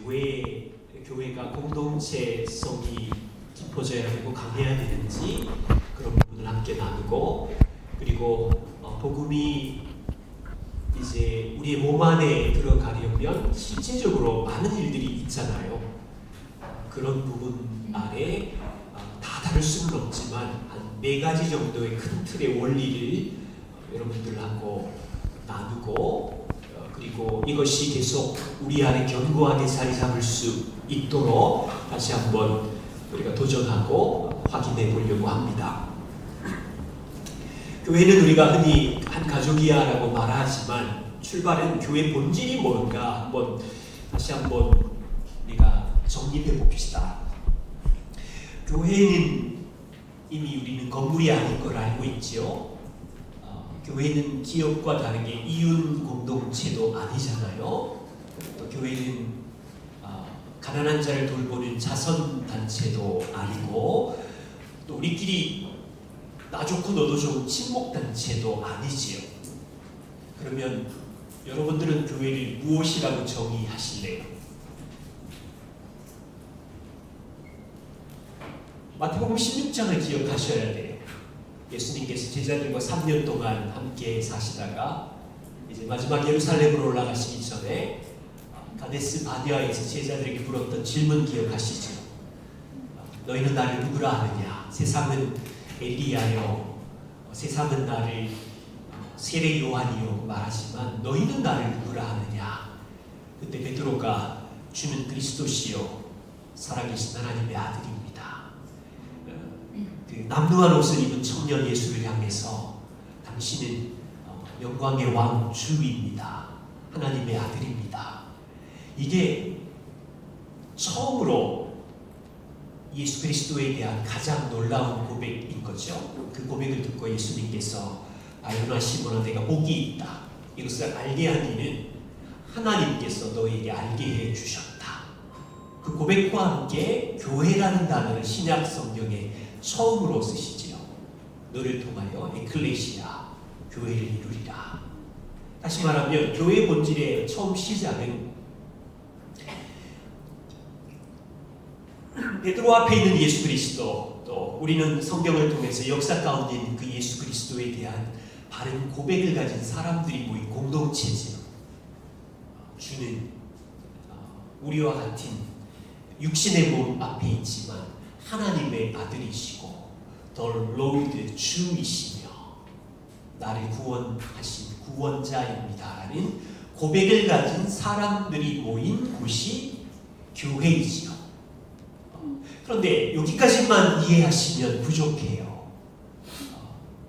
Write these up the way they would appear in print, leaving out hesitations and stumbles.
왜 교회가 공동체성이 깊어져야 되고 강해야 되는지 그런 부분을 함께 나누고, 그리고 복음이 이제 우리의 몸 안에 들어가려면 실제적으로 많은 일들이 있잖아요. 그런 부분 안에 다 다룰 수는 없지만 한 4가지 정도의 큰 틀의 원리를 여러분들하고 나누고, 그리고 이것이 계속 우리 안에 견고하게 자리 잡을 수 있도록 다시 한번 우리가 도전하고 확인해 보려고 합니다. 교회는 우리가 흔히 한 가족이야 라고 말하지만 출발은 교회 본질이 뭔가 다시 한번 우리가 정립해 봅시다. 교회는 이미 우리는 건물이 아닌 걸 알고 있죠. 교회는 기업과 다르게 이윤 공동체도 아니잖아요. 또 교회는 가난한 자를 돌보는 자선 단체도 아니고, 또 우리끼리 나 좋고 너도 좋은 친목 단체도 아니지요. 그러면 여러분들은 교회를 무엇이라고 정의하실래요? 마태복음 16장을 기억하셔야 돼요. 예수님께서 제자들과 3년 동안 함께 사시다가 이제 마지막 예루살렘으로 올라가시기 전에 가데스 바네아에서 제자들에게 물었던 질문 기억하시죠? 너희는 나를 누구라 하느냐? 세상은 엘리야요, 세상은 나를 세례 요한이요 말하지만 너희는 나를 누구라 하느냐? 그때 베드로가 주는 그리스도시요 살아계신 하나님의 아들입니다. 그 남루한 옷을 입은 청년 예수를 향해서 당신은 영광의 왕 주입니다. 하나님의 아들입니다. 이게 처음으로 예수 그리스도에 대한 가장 놀라운 고백인 거죠. 그 고백을 듣고 예수님께서 요나 시몬아 내가 복이 있다. 이것을 알게 한 이는 하나님께서 너에게 알게 해 주셨다. 그 고백과 함께 교회라는 단어를 신약 성경에 처음으로 쓰시지요. 너를 통하여 에클레시아 교회를 이루리라. 다시 말하면 교회의 본질의 처음 시작은 베드로 앞에 있는 예수 그리스도, 또 우리는 성경을 통해서 역사 가운데 있는 그 예수 그리스도에 대한 바른 고백을 가진 사람들이 모인 공동체지요. 주는 우리와 같은 육신의 몸 앞에 있지만 하나님의 아들이시고 The Lord 주이시며 나를 구원하신 구원자입니다라는 고백을 가진 사람들이 모인 곳이 교회이지요. 그런데 여기까지만 이해하시면 부족해요.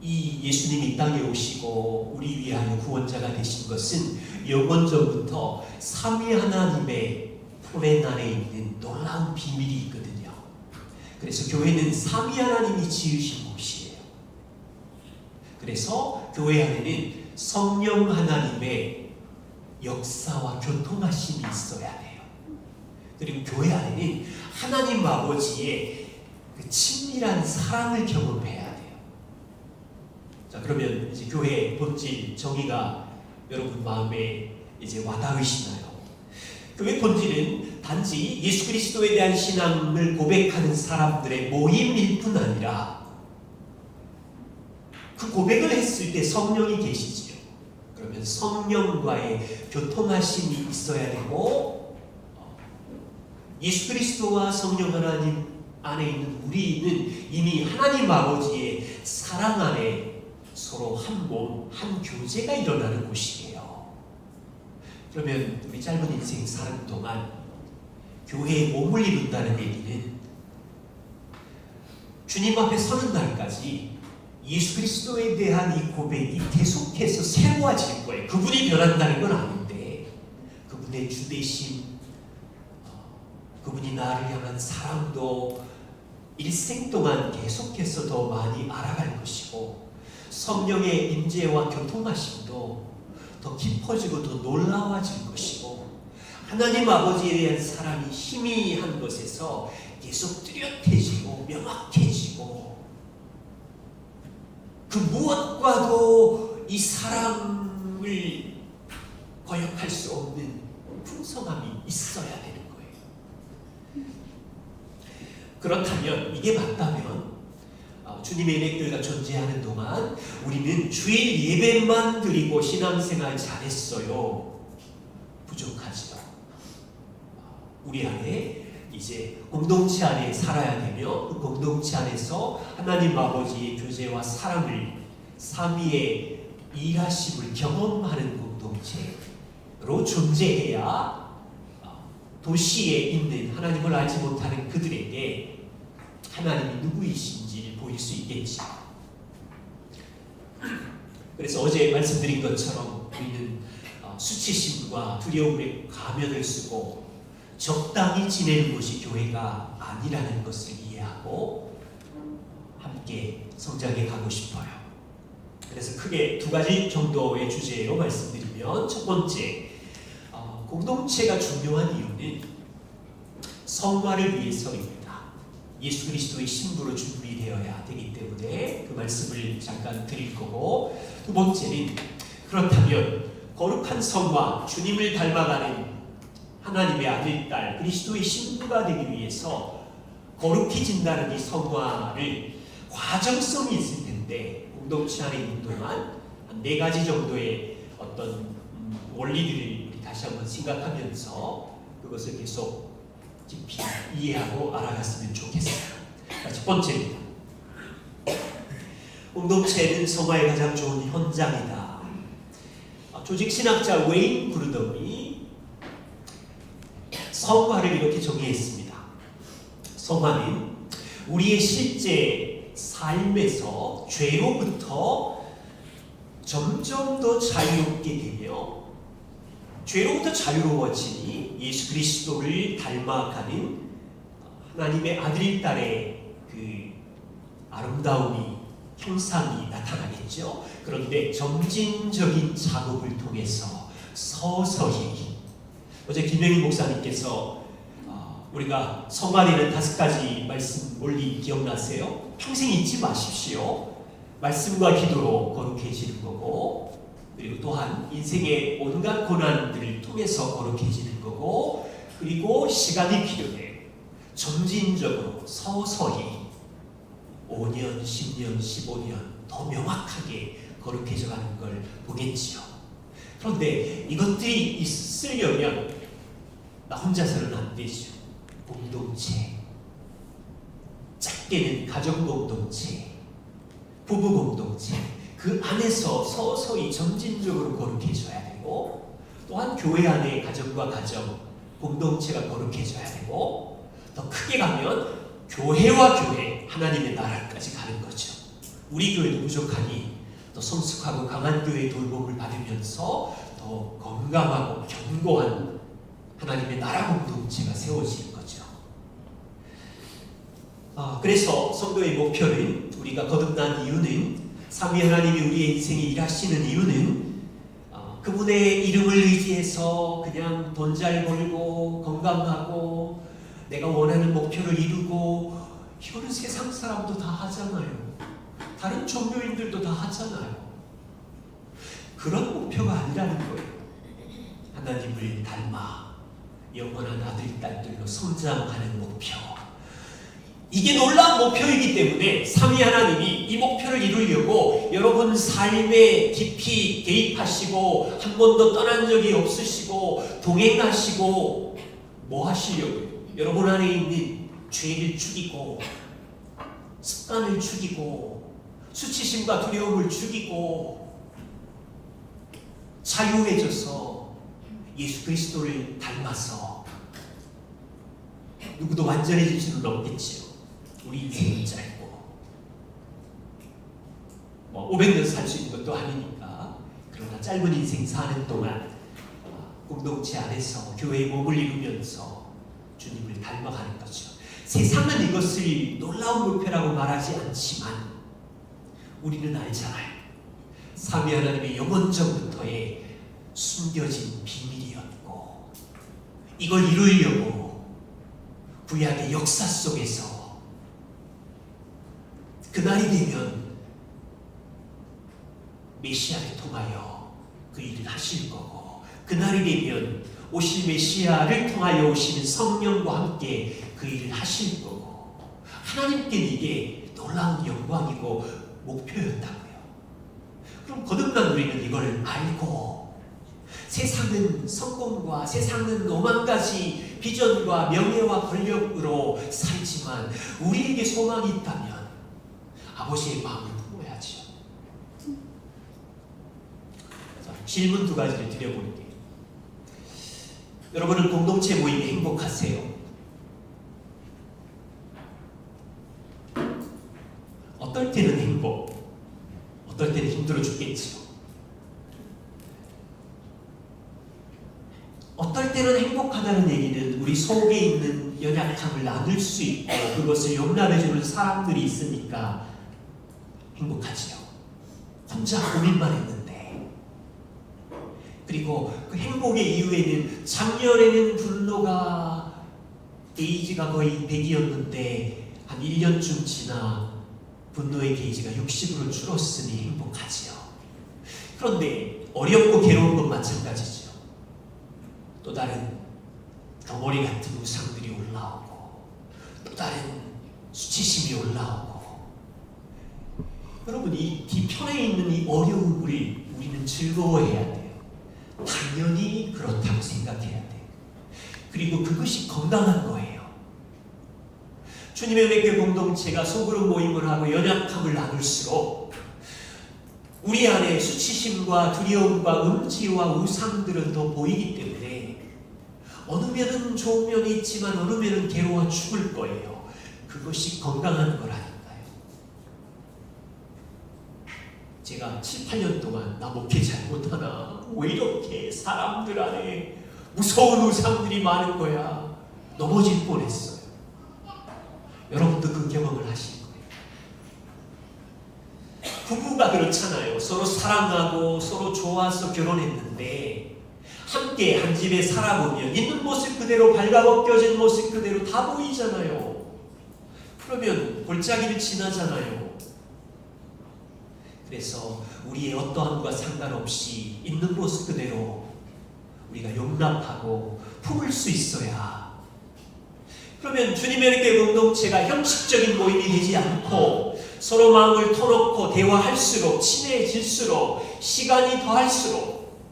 이 예수님이 이 땅에 오시고 우리 위하여 구원자가 되신 것은 영원전부터 삼위 하나님의 플랜 안에 있는 놀라운 비밀이 있거든요. 그래서 교회는 삼위 하나님이 지으신 곳이에요. 그래서 교회 안에는 성령 하나님의 역사와 교통하심이 있어야 돼요. 그리고 교회 안에는 하나님 아버지의 그 친밀한 사랑을 경험해야 돼요. 자, 그러면 이제 교회의 본질 정의가 여러분 마음에 이제 와닿으시나요? 교회 본질은 단지 예수 그리스도에 대한 신앙을 고백하는 사람들의 모임일 뿐 아니라 그 고백을 했을 때 성령이 계시지요. 그러면 성령과의 교통하심이 있어야 되고, 예수 그리스도와 성령 하나님 안에 있는 우리는 이미 하나님 아버지의 사랑 안에 서로 한 몸, 한 교제가 일어나는 곳이에요. 그러면 우리 짧은 인생 사는 동안 교회에 몸을 이룬다는 얘기는 주님 앞에 서는 날까지 예수 그리스도에 대한 이 고백이 계속해서 새로워질 거예요. 그분이 변한다는 건 아닌데 그분의 주되심, 그분이 나를 향한 사랑도 일생 동안 계속해서 더 많이 알아갈 것이고, 성령의 임재와 교통하심도 더 깊어지고 더 놀라워질 것이고, 하나님 아버지에 대한 사랑이 희미한 것에서 계속 뚜렷해지고 명확해지고, 그 무엇과도 이 사랑을 거역할 수 없는 풍성함이 있어야 되는 거예요. 그렇다면 이게 맞다면 주님의 일꾼들과 존재하는 동안 우리는 주일 예배만 드리고 신앙생활 잘했어요. 부족하지요. 우리 안에 이제 공동체 안에 살아야 되며 그 공동체 안에서 하나님 아버지의 교제와 사랑을 삼위의 일하심을 경험하는 공동체로 존재해야 도시에 있는 하나님을 알지 못하는 그들에게 하나님이 누구이신지를 보일 수 있겠지. 그래서 어제 말씀드린 것처럼 우리는 수치심과 두려움의 가면을 쓰고 적당히 지내는 것이 교회가 아니라는 것을 이해하고 함께 성장해 가고 싶어요. 그래서 크게 두 가지 정도의 주제로 말씀드리면, 첫 번째, 공동체가 중요한 이유는 성화를 위해서입니다. 예수 그리스도의 신부로 준비되어야 되기 때문에 그 말씀을 잠깐 드릴 거고, 두 번째는 그렇다면 거룩한 성화, 주님을 닮아가는 하나님의 아들, 딸, 그리스도의 신부가 되기 위해서 거룩해진다는 이 성화를 과정성이 있을 텐데, 공동체 안에 있는 동안 한 4가지 정도의 어떤 원리들을 우리 다시 한번 생각하면서 그것을 계속 깊이 이해하고 알아갔으면 좋겠어요. 첫 번째입니다. 공동체는 성화의 가장 좋은 현장이다. 조직신학자 웨인 브루덤이 성화를 이렇게 정의했습니다. 성화는 우리의 실제 삶에서 죄로부터 점점 더 자유롭게 되며, 죄로부터 자유로워지니 예수 그리스도를 닮아가는 하나님의 아들, 딸의 그 아름다움이, 형상이 나타나겠죠. 그런데 점진적인 작업을 통해서 서서히, 어제 김영희 목사님께서 우리가 성화되는 5가지 말씀 원리 기억나세요? 평생 잊지 마십시오. 말씀과 기도로 거룩해지는 거고, 그리고 또한 인생의 온갖 고난들을 통해서 거룩해지는 거고, 그리고 시간이 필요해. 점진적으로 서서히 5년, 10년, 15년 더 명확하게 거룩해져 가는 걸 보겠지요. 그런데 이것들이 있으려면 나 혼자서는 안 되죠. 공동체, 작게는 가정 공동체, 부부 공동체, 그 안에서 서서히 점진적으로 거룩해져야 되고, 또한 교회 안에 가정과 가정, 공동체가 거룩해져야 되고, 더 크게 가면 교회와 교회, 하나님의 나라까지 가는 거죠. 우리 교회도 부족하니 더 성숙하고 강한 교회의 돌봄을 받으면서 더 건강하고 견고한 하나님의 나라 공동체가 세워지는 거죠. 그래서 성도의 목표는, 우리가 거듭난 이유는, 삼위 하나님이 우리의 인생에 일하시는 이유는 그분의 이름을 의지해서 그냥 돈 잘 벌고 건강하고 내가 원하는 목표를 이루고, 이거는 세상 사람도 다 하잖아요. 다른 종교인들도 다 하잖아요. 그런 목표가 아니라는 거예요. 하나님을 닮아 영원한 아들, 딸들로 성장하는 목표. 이게 놀라운 목표이기 때문에 삼위 하나님이 이 목표를 이루려고 여러분 삶에 깊이 개입하시고 한 번도 떠난 적이 없으시고 동행하시고 뭐 하시려고요? 여러분 안에 있는 죄를 죽이고 습관을 죽이고 수치심과 두려움을 죽이고 자유해져서 예수 그리스도를 닮아서, 누구도 완전해질 수는 없겠지요. 우리 인생은 짧고 500년 살 수 있는 것도 아니니까. 그러나 짧은 인생 사는 동안 공동체 안에서 교회의 몸을 이루면서 주님을 닮아가는 거죠. 세상은 이것을 놀라운 목표라고 말하지 않지만 우리는 알잖아요. 삼위 하나님의 영원전부터의 숨겨진 비밀이었고, 이걸 이루려고 구약의 역사 속에서 그날이 되면 메시아를 통하여 그 일을 하실 거고, 그날이 되면 오실 메시아를 통하여 오시는 성령과 함께 그 일을 하실 거고, 하나님께는 이게 놀라운 영광이고 목표였다고요. 그럼 거듭난 우리는 이걸 알고 세상은 성공과 세상은 오만 가지 비전과 명예와 권력으로 살지만 우리에게 소망이 있다면 아버지의 마음을 품어야죠. 질문 두 가지를 드려볼게요. 여러분은 공동체 모임에 행복하세요? 어떨 때는 행복, 어떨 때는 힘들어 죽겠지요. 어떨 때는 행복하다는 얘기는 우리 속에 있는 연약함을 나눌 수 있고 그것을 용납해주는 사람들이 있으니까 행복하지요. 혼자 고민만 했는데. 그리고 그 행복의 이유에는 작년에는 분노가 게이지가 거의 100이었는데 한 1년쯤 지나 분노의 게이지가 60으로 줄었으니 행복하지요. 그런데 어렵고 괴로운 건 마찬가지죠. 또 다른 덩어리 같은 우상들이 올라오고 또 다른 수치심이 올라오고 여러분 이 뒤편에 있는 이 어려움을 우리는 즐거워해야 돼요. 당연히 그렇다고 생각해야 돼요. 그리고 그것이 건강한 거예요. 주님의 은혜교회 공동체가 소그룹 모임을 하고 연약함을 나눌수록 우리 안에 수치심과 두려움과 음지와 우상들은 더 보이기 때문에 어느 면은 좋은 면이 있지만 어느 면은 괴로워 죽을 거예요. 그것이 건강한 거라니까요. 제가 7, 8년 동안 나 목회 잘못하나? 왜 이렇게 사람들 안에 무서운 우상들이 많은 거야? 넘어질 뻔했어요. 여러분도 그 경험을 하실 거예요. 부부가 그렇잖아요. 서로 사랑하고 서로 좋아서 결혼했는데 함께 한 집에 살아보면 있는 모습 그대로 발가벗겨진 모습 그대로 다 보이잖아요. 그러면 골짜기를 지나잖아요. 그래서 우리의 어떠함과 상관없이 있는 모습 그대로 우리가 용납하고 품을 수 있어야 그러면 주님의 은혜교회 공동체가 형식적인 모임이 되지 않고 서로 마음을 터놓고 대화할수록 친해질수록 시간이 더할수록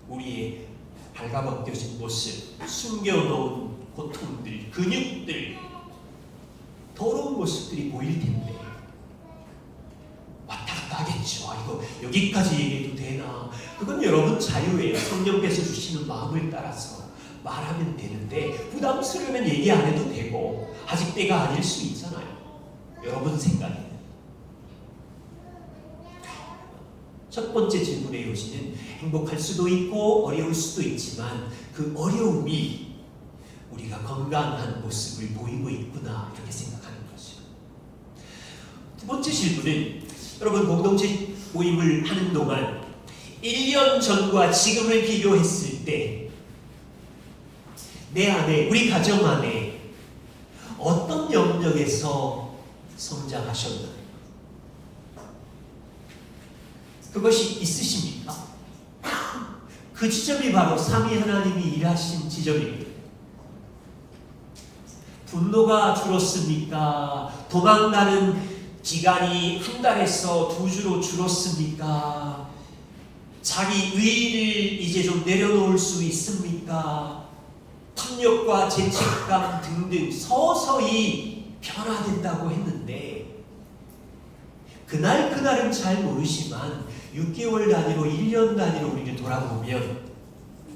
우리의 발가벗겨진 모습, 숨겨놓은 고통들, 근육들, 더러운 모습들이 보일 텐데 왔다 갔다 하겠죠. 이거 여기까지 얘기해도 되나? 그건 여러분 자유예요. 성령께서 주시는 마음을 따라서 말하면 되는데 부담스러우면 얘기 안 해도 되고 아직 때가 아닐 수 있잖아요. 여러분 생각에는. 첫 번째 질문의 요지는 행복할 수도 있고 어려울 수도 있지만 그 어려움이 우리가 건강한 모습을 보이고 있구나 이렇게 생각하는 거죠. 두 번째 질문은 여러분 공동체 모임을 하는 동안 1년 전과 지금을 비교했을 때 내 안에, 우리 가정 안에 어떤 영역에서 성장하셨나요? 그것이 있으십니까? 그 지점이 바로 삼위 하나님이 일하신 지점입니다. 분노가 줄었습니까? 도망가는 기간이 한 달에서 2주로 줄었습니까? 자기 의의를 이제 좀 내려놓을 수 있습니까? 탐욕과 죄책감 등등 서서히 변화된다고 했는데 그날은 잘 모르지만 6개월 단위로 1년 단위로 우리를 돌아보면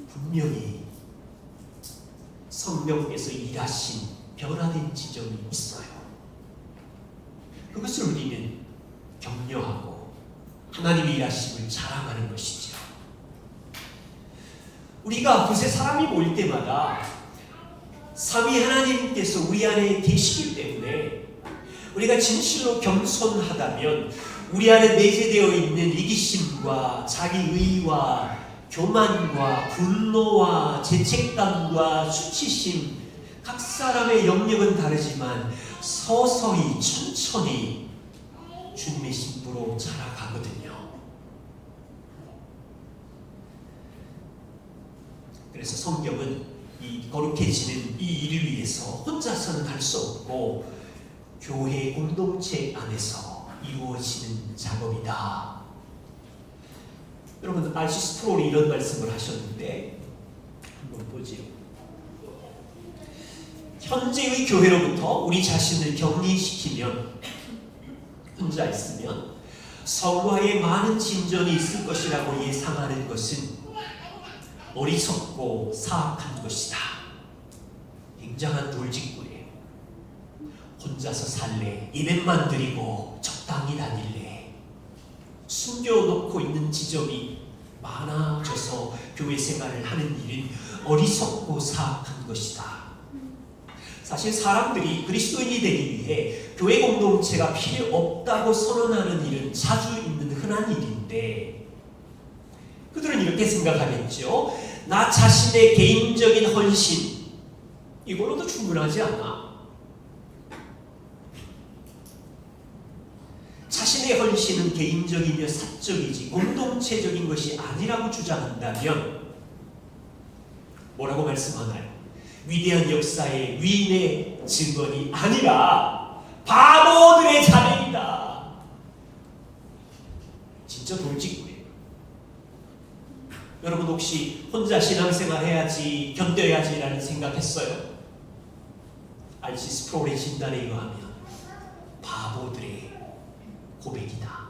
분명히 성령께서 일하신 변화된 지점이 있어요. 그것을 우리는 격려하고 하나님의 일하심을 자랑하는 것이죠. 우리가 그새 사람이 모일 때마다 삼위 하나님께서 우리 안에 계시기 때문에 우리가 진실로 겸손하다면 우리 안에 내재되어 있는 이기심과 자기의와 교만과 분노와 죄책감과 수치심 각 사람의 영역은 다르지만 서서히 천천히 주님의 신부로 자라가거든요. 그래서 성경은 이 거룩해지는 이 일을 위해서 혼자서는 할 수 없고 교회 공동체 안에서 이루어지는 작업이다. 여러분, R.C. 스프롤이 이런 말씀을 하셨는데 한번 보지요. 현재의 교회로부터 우리 자신을 격리시키면, 혼자 있으면 성화에 많은 진전이 있을 것이라고 예상하는 것은 어리석고 사악한 것이다. 굉장한 돌직구예요. 혼자서 살래, 예배만 드리고 적당히 다닐래, 숨겨놓고 있는 지점이 많아져서 교회 생활을 하는 일은 어리석고 사악한 것이다. 사실 사람들이 그리스도인이 되기 위해 교회 공동체가 필요 없다고 선언하는 일은 자주 있는 흔한 일인데, 그들은 이렇게 생각하겠죠. 나 자신의 개인적인 헌신, 이걸로도 충분하지 않아. 자신의 헌신은 개인적이며 사적이지 공동체적인 것이 아니라고 주장한다면 뭐라고 말씀하나요? 위대한 역사의 위인의 증언이 아니라 바보들의 자맹이다. 진짜 돌직구예요. 여러분, 혹시 혼자 신앙생활 해야지, 견뎌야지 라는 생각했어요? R.C. 스프롤의 진단에 의하면 바보들의 고백이다.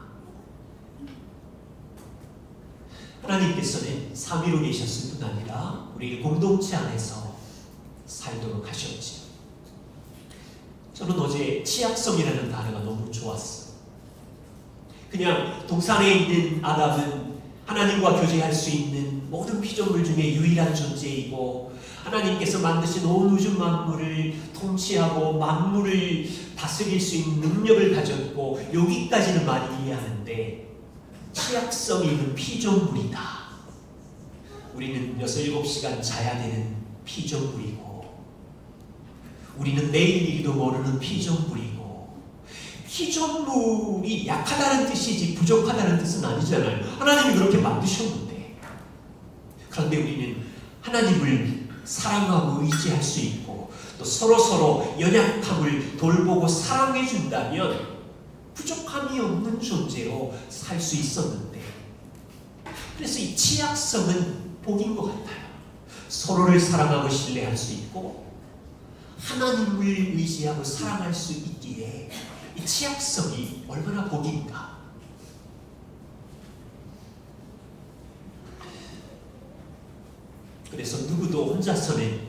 하나님께서는 삼위로 계셨을 뿐 아니라 우리를 공동체 안에서 살도록 하셨지. 저는 어제 치약성이라는 단어가 너무 좋았어요. 그냥 동산에 있는 아담은 하나님과 교제할 수 있는 모든 피조물 중에 유일한 존재이고, 하나님께서 만드신 온 우주 만물을 통치하고 만물을 다스릴 수 있는 능력을 가졌고, 여기까지는 많이 이해하는데 취약성이 있는 피조물이다. 우리는 6-7시간 자야 되는 피조물이고, 우리는 내일 일도 모르는 피조물이고, 피조물이 약하다는 뜻이지 부족하다는 뜻은 아니잖아요. 하나님이 그렇게 만드셨는데. 그런데 우리는 하나님을 사랑하고 의지할 수 있고, 또 서로서로 연약함을 돌보고 사랑해 준다면 부족함이 없는 존재로 살 수 있었는데, 그래서 이 취약성은 복인 것 같아요. 서로를 사랑하고 신뢰할 수 있고 하나님을 의지하고 사랑할 수 있기에 이 취약성이 얼마나 복인가. 그래서 누구도 혼자서는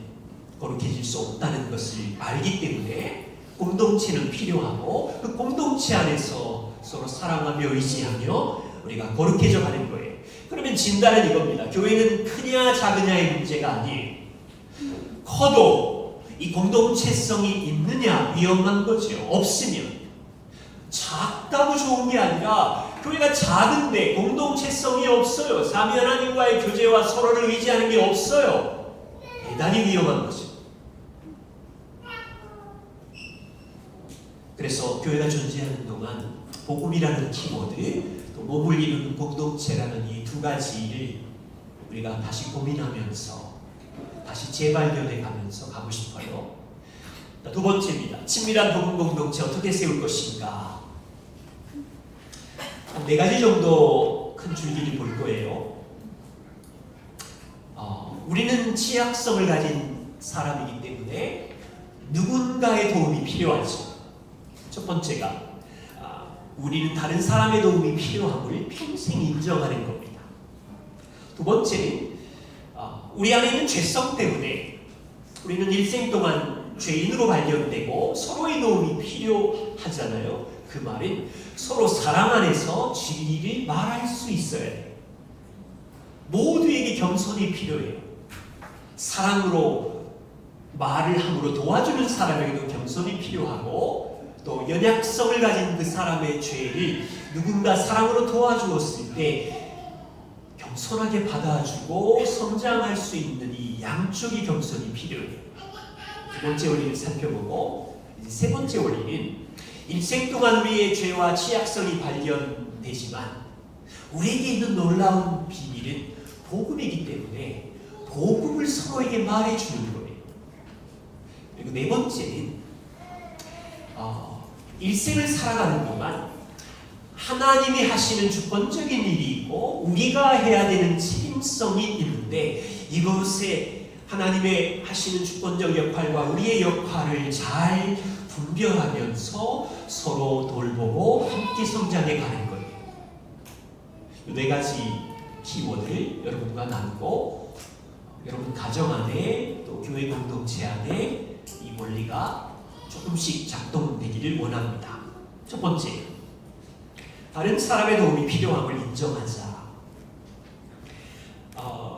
거룩해질 수 없다는 것을 알기 때문에 공동체는 필요하고, 그 공동체 안에서 서로 사랑하며 의지하며 우리가 거룩해져 가는 거예요. 그러면 진단은 이겁니다. 교회는 크냐 작으냐의 문제가 아니에요. 커도 이 공동체성이 있느냐 위험한 거죠. 없으면. 작다고 좋은 게 아니라 교회가 작은데 공동체성이 없어요. 삼위 하나님과의 교제와 서로를 의지하는 게 없어요. 대단히 위험한 거죠. 그래서 교회가 존재하는 동안 복음이라는 키워드, 또 몸을 이루는 공동체라는 이 두 가지를 우리가 다시 고민하면서 다시 재발견해 가면서 가고 싶어요. 두 번째입니다. 친밀한 복음 공동체 어떻게 세울 것인가. 한 4가지 정도 큰 줄기를 볼 거예요. 우리는 취약성을 가진 사람이기 때문에 누군가의 도움이 필요하죠. 첫 번째가 우리는 다른 사람의 도움이 필요함을 평생 인정하는 겁니다. 두 번째는 우리 안에 있는 죄성 때문에 우리는 일생 동안 죄인으로 발견되고 서로의 도움이 필요하잖아요. 그 말은 서로 사랑 안에서 진리를 말할 수 있어야 돼요. 모두에게 겸손이 필요해요. 사랑으로 말을 함으로 도와주는 사람에게도 겸손이 필요하고, 또 연약성을 가진 그 사람의 죄를 누군가 사랑으로 도와주었을 때 겸손하게 받아주고 성장할 수 있는 이 양쪽의 겸손이 필요해요. 두 번째 원리를 살펴보고, 이제 세 번째 원리는 일생 동안 우리의 죄와 취약성이 발견되지만 우리에게 있는 놀라운 비밀은 복음이기 때문에 복음을 서로에게 말해주는 거예요. 그리고 네 번째는 일생을 살아가는 동안 하나님이 하시는 주권적인 일이 있고 우리가 해야 되는 책임성이 있는데 이것에 하나님의 하시는 주권적 역할과 우리의 역할을 잘 분별하면서 서로 돌보고 함께 성장해 가는 거예요. 이 네 가지 키워드를 여러분과 나누고 여러분 가정 안에 또 교회 공동체 안에 이 원리가 조금씩 작동되기를 원합니다. 첫 번째, 다른 사람의 도움이 필요함을 인정하자.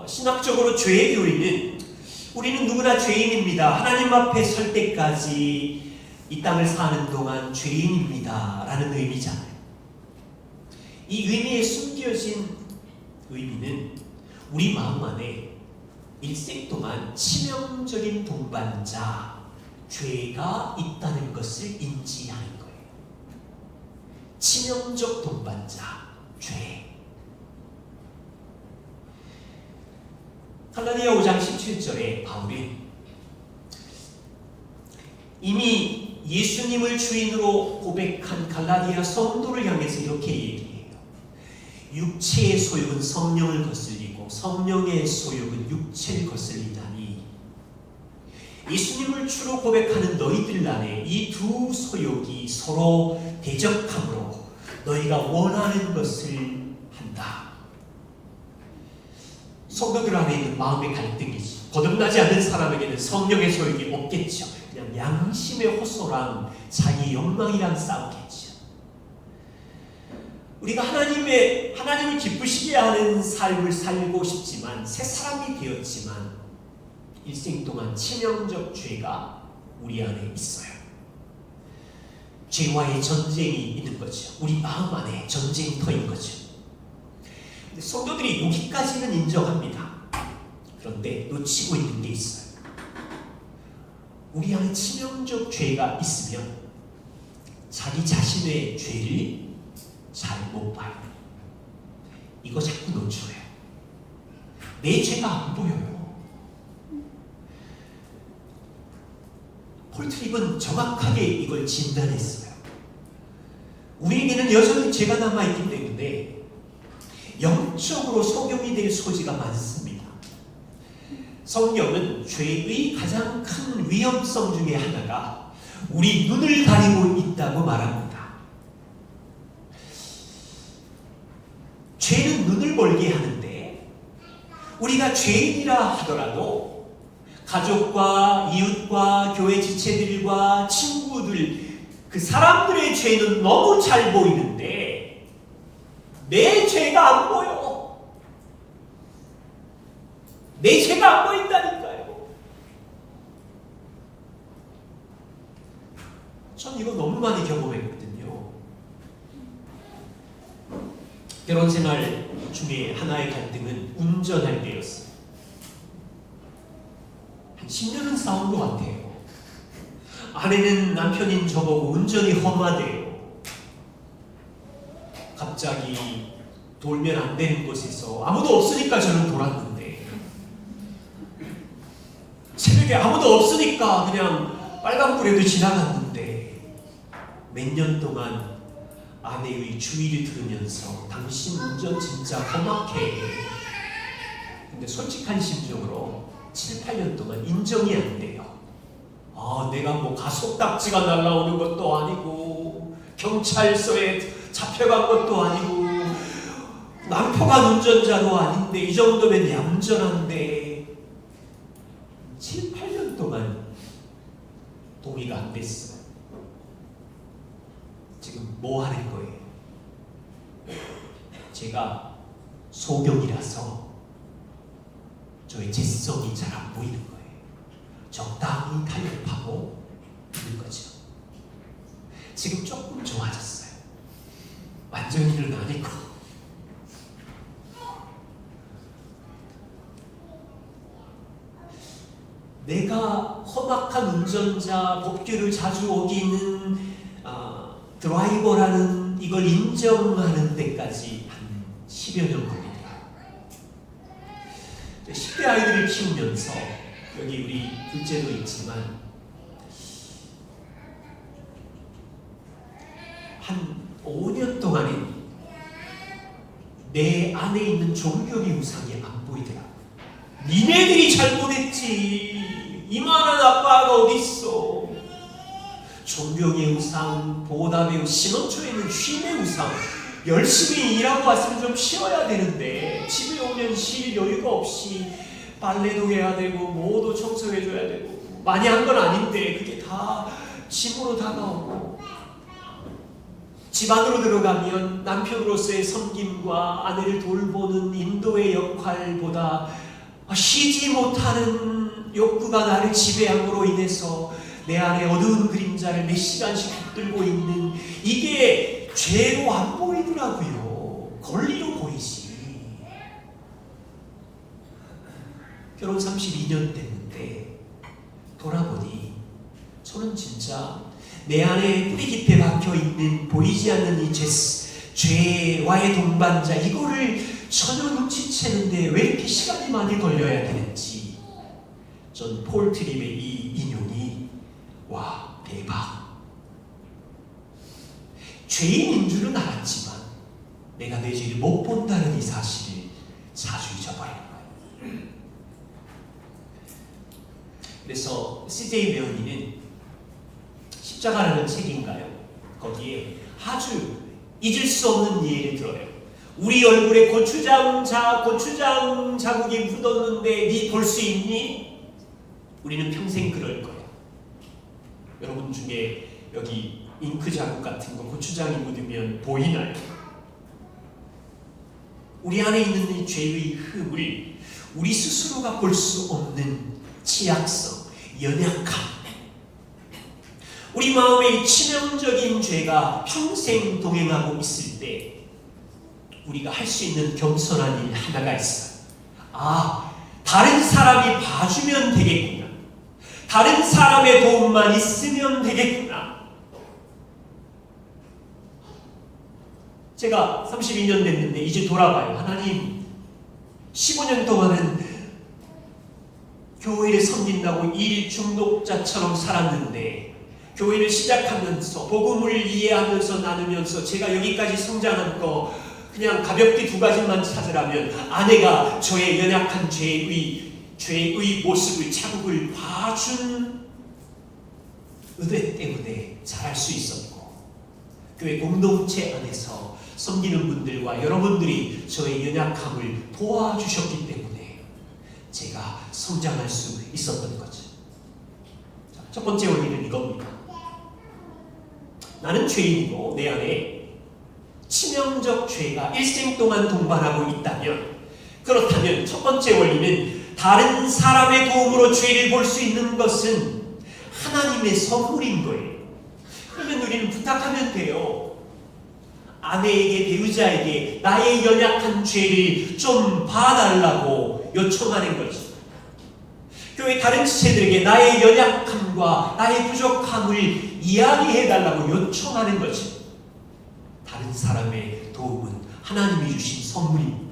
신학적으로 죄의 교리는 우리는 누구나 죄인입니다. 하나님 앞에 설 때까지 이 땅을 사는 동안 죄인입니다 라는 의미잖아요. 이 의미에 숨겨진 의미는 우리 마음 안에 일생 동안 치명적인 동반자, 죄가 있다는 것을 인지하는 거예요. 치명적 동반자, 죄. 갈라디아 5장 17절에 바울은 이미 예수님을 주인으로 고백한 갈라디아 성도를 향해서 이렇게 얘기해요. 육체의 소욕은 성령을 거슬리고 성령의 소욕은 육체를 거슬리다니 예수님을 주로 고백하는 너희들 안에 이 두 소욕이 서로 대적함으로 너희가 원하는 것을 한다. 성도들 안에 있는 마음의 갈등이지. 거듭나지 않는 사람에게는 성령의 소욕이 없겠죠. 그냥 양심의 호소랑 자기 욕망이랑 싸우겠죠. 우리가 하나님을 기쁘시게 하는 삶을 살고 싶지만 새 사람이 되었지만 일생 동안 치명적 죄가 우리 안에 있어요. 죄와의 전쟁이 있는 거죠. 우리 마음 안에 전쟁터인 거죠. 근데 성도들이 여기까지는 인정합니다. 그런데 놓치고 있는 게 있어요. 우리 안에 치명적 죄가 있으면 자기 자신의 죄를 잘 못 봐요. 이거 자꾸 놓쳐요. 내 죄가 안 보여요. 폴 트립은 정확하게 이걸 진단했어요. 우리에게는 여전히 죄가 남아있기 때문에 영적으로 속용이 될 소지가 많습니다. 성경은 죄의 가장 큰 위험성 중에 하나가 우리 눈을 가리고 있다고 말합니다. 죄는 눈을 멀게 하는데 우리가 죄인이라 하더라도 가족과 이웃과 교회 지체들과 친구들 그 사람들의 죄는 너무 잘 보이는데 내 죄가 안 보여. 내 죄가 안 보인다니까요. 전 이거 너무 많이 경험했거든요. 결혼 생활 중에 하나의 갈등은 운전할 때였어요. 한 10년은 싸운 것 같아요. 아내는 남편인 저보고 운전이 험하대요. 갑자기 돌면 안 되는 곳에서 아무도 없으니까 저는 돌았는데 새벽에 아무도 없으니까 그냥 빨간불에도 지나갔는데 몇 년 동안 아내의 주의를 들으면서 당신 운전 진짜 험악해. 근데 솔직한 심정으로 7, 8년 동안 인정이 안 돼요. 내가 뭐 가속딱지가 날라오는 것도 아니고 경찰서에 잡혀간 것도 아니고 난폭한 운전자도 아닌데 이 정도면 얌전한데 7, 8년 동안 동의가 안 됐어요. 지금 뭐 하는 거예요? 제가 소경이라서 저의 재성이 잘 안 보이는 거예요. 적당히 타협하고 있는 거죠. 지금 조금 좋아졌어요. 완전히는 아니고. 내가 험악한 운전자, 법규를 자주 어기는 드라이버라는 이걸 인정하는 데까지 한 10여 년 걸립니다. 10대 아이들을 키우면서 여기 우리 둘째도 있지만 한 5년 동안에 내 안에 있는 존경의 우상이 안 보이더라. 니네들이 잘못했지. 이만한 아빠가 어딨어. 존경의 우상, 보답의 신혼초에는 쉼의 우상. 열심히 일하고 왔으면 좀 쉬어야 되는데 집에 오면 쉴 여유가 없이 빨래도 해야 되고 뭐도 청소해줘야 되고 많이 한 건 아닌데 그게 다 짐으로 다가오고, 집 안으로 들어가면 남편으로서의 섬김과 아내를 돌보는 인도의 역할보다 쉬지 못하는 욕구가 나를 지배함으로 인해서 내 안에 어두운 그림자를 몇 시간씩 붙들고 있는, 이게 죄로 안 보이더라고요. 권리로 보이지. 결혼 32년 됐는데 돌아보니 저는 진짜 내 안에 뿌리 깊이 박혀있는 보이지 않는 이 죄와의 동반자, 이거를 전혀 눈치채는데 왜 이렇게 시간이 많이 걸려야 되는지. 전 폴 트립의 이 인용이 와 대박. 죄인인 줄은 알았지만 내가 내 죄를 못 본다는 이 사실을 자주 잊어버리는 거예요. 그래서 C.J. 메어니는 십자가라는 책인가요? 거기에 아주 잊을 수 없는 예를 들어요. 우리 얼굴에 고추장 자국이 묻었는데 네 볼 수 있니? 우리는 평생 그럴 거야. 여러분 중에 여기 잉크 자국 같은 거 고추장이 묻으면 보이나요? 우리 안에 있는 이 죄의 흠을 우리 스스로가 볼 수 없는 취약성, 연약함, 우리 마음의 치명적인 죄가 평생 동행하고 있을 때 우리가 할 수 있는 겸손한 일 하나가 있어요. 다른 사람이 봐주면 되겠구나. 다른 사람의 도움만 있으면 되겠구나. 제가 32년 됐는데 이제 돌아봐요. 하나님, 15년 동안은 교회를 섬긴다고 일 중독자처럼 살았는데 교회를 시작하면서 복음을 이해하면서 나누면서 제가 여기까지 성장한 거 그냥 가볍게 두 가지만 찾으라면, 아내가 저의 연약한 죄의 모습을, 자국을 봐준 은혜 때문에 잘할 수 있었고, 교회 공동체 안에서 섬기는 분들과 여러분들이 저의 연약함을 도와주셨기 때문에 제가 성장할 수 있었던 거죠. 첫 번째 원리는 이겁니다. 나는 죄인이고 내 안에 치명적 죄가 일생 동안 동반하고 있다면, 그렇다면 첫 번째 원리는 다른 사람의 도움으로 죄를 볼 수 있는 것은 하나님의 선물인 거예요. 그러면 우리는 부탁하면 돼요. 아내에게, 배우자에게 나의 연약한 죄를 좀 봐달라고 요청하는 거죠. 교회 다른 지체들에게 나의 연약함과 나의 부족함을 이야기해달라고 요청하는 거죠. 다른 사람의 도움은 하나님이 주신 선물입니다.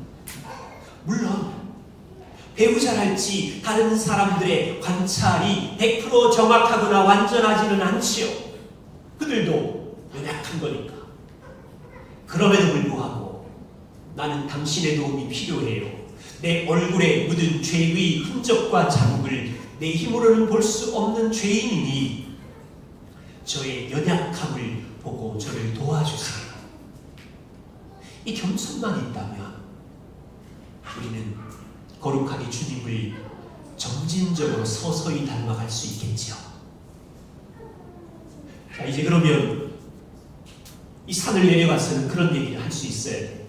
물론 배우자랄지 다른 사람들의 관찰이 100% 정확하거나 완전하지는 않지요. 그들도 연약한 거니까. 그럼에도 불구하고 나는 당신의 도움이 필요해요. 내 얼굴에 묻은 죄의 흔적과 자국을 내 힘으로는 볼 수 없는 죄인이니 저의 연약함을 보고 저를 도와주세요. 이 겸손만 있다면 우리는 거룩하게 주님을 점진적으로 서서히 닮아갈 수 있겠지요. 자, 이제 그러면 이 산을 내려가서는 그런 얘기를 할 수 있어야 돼요.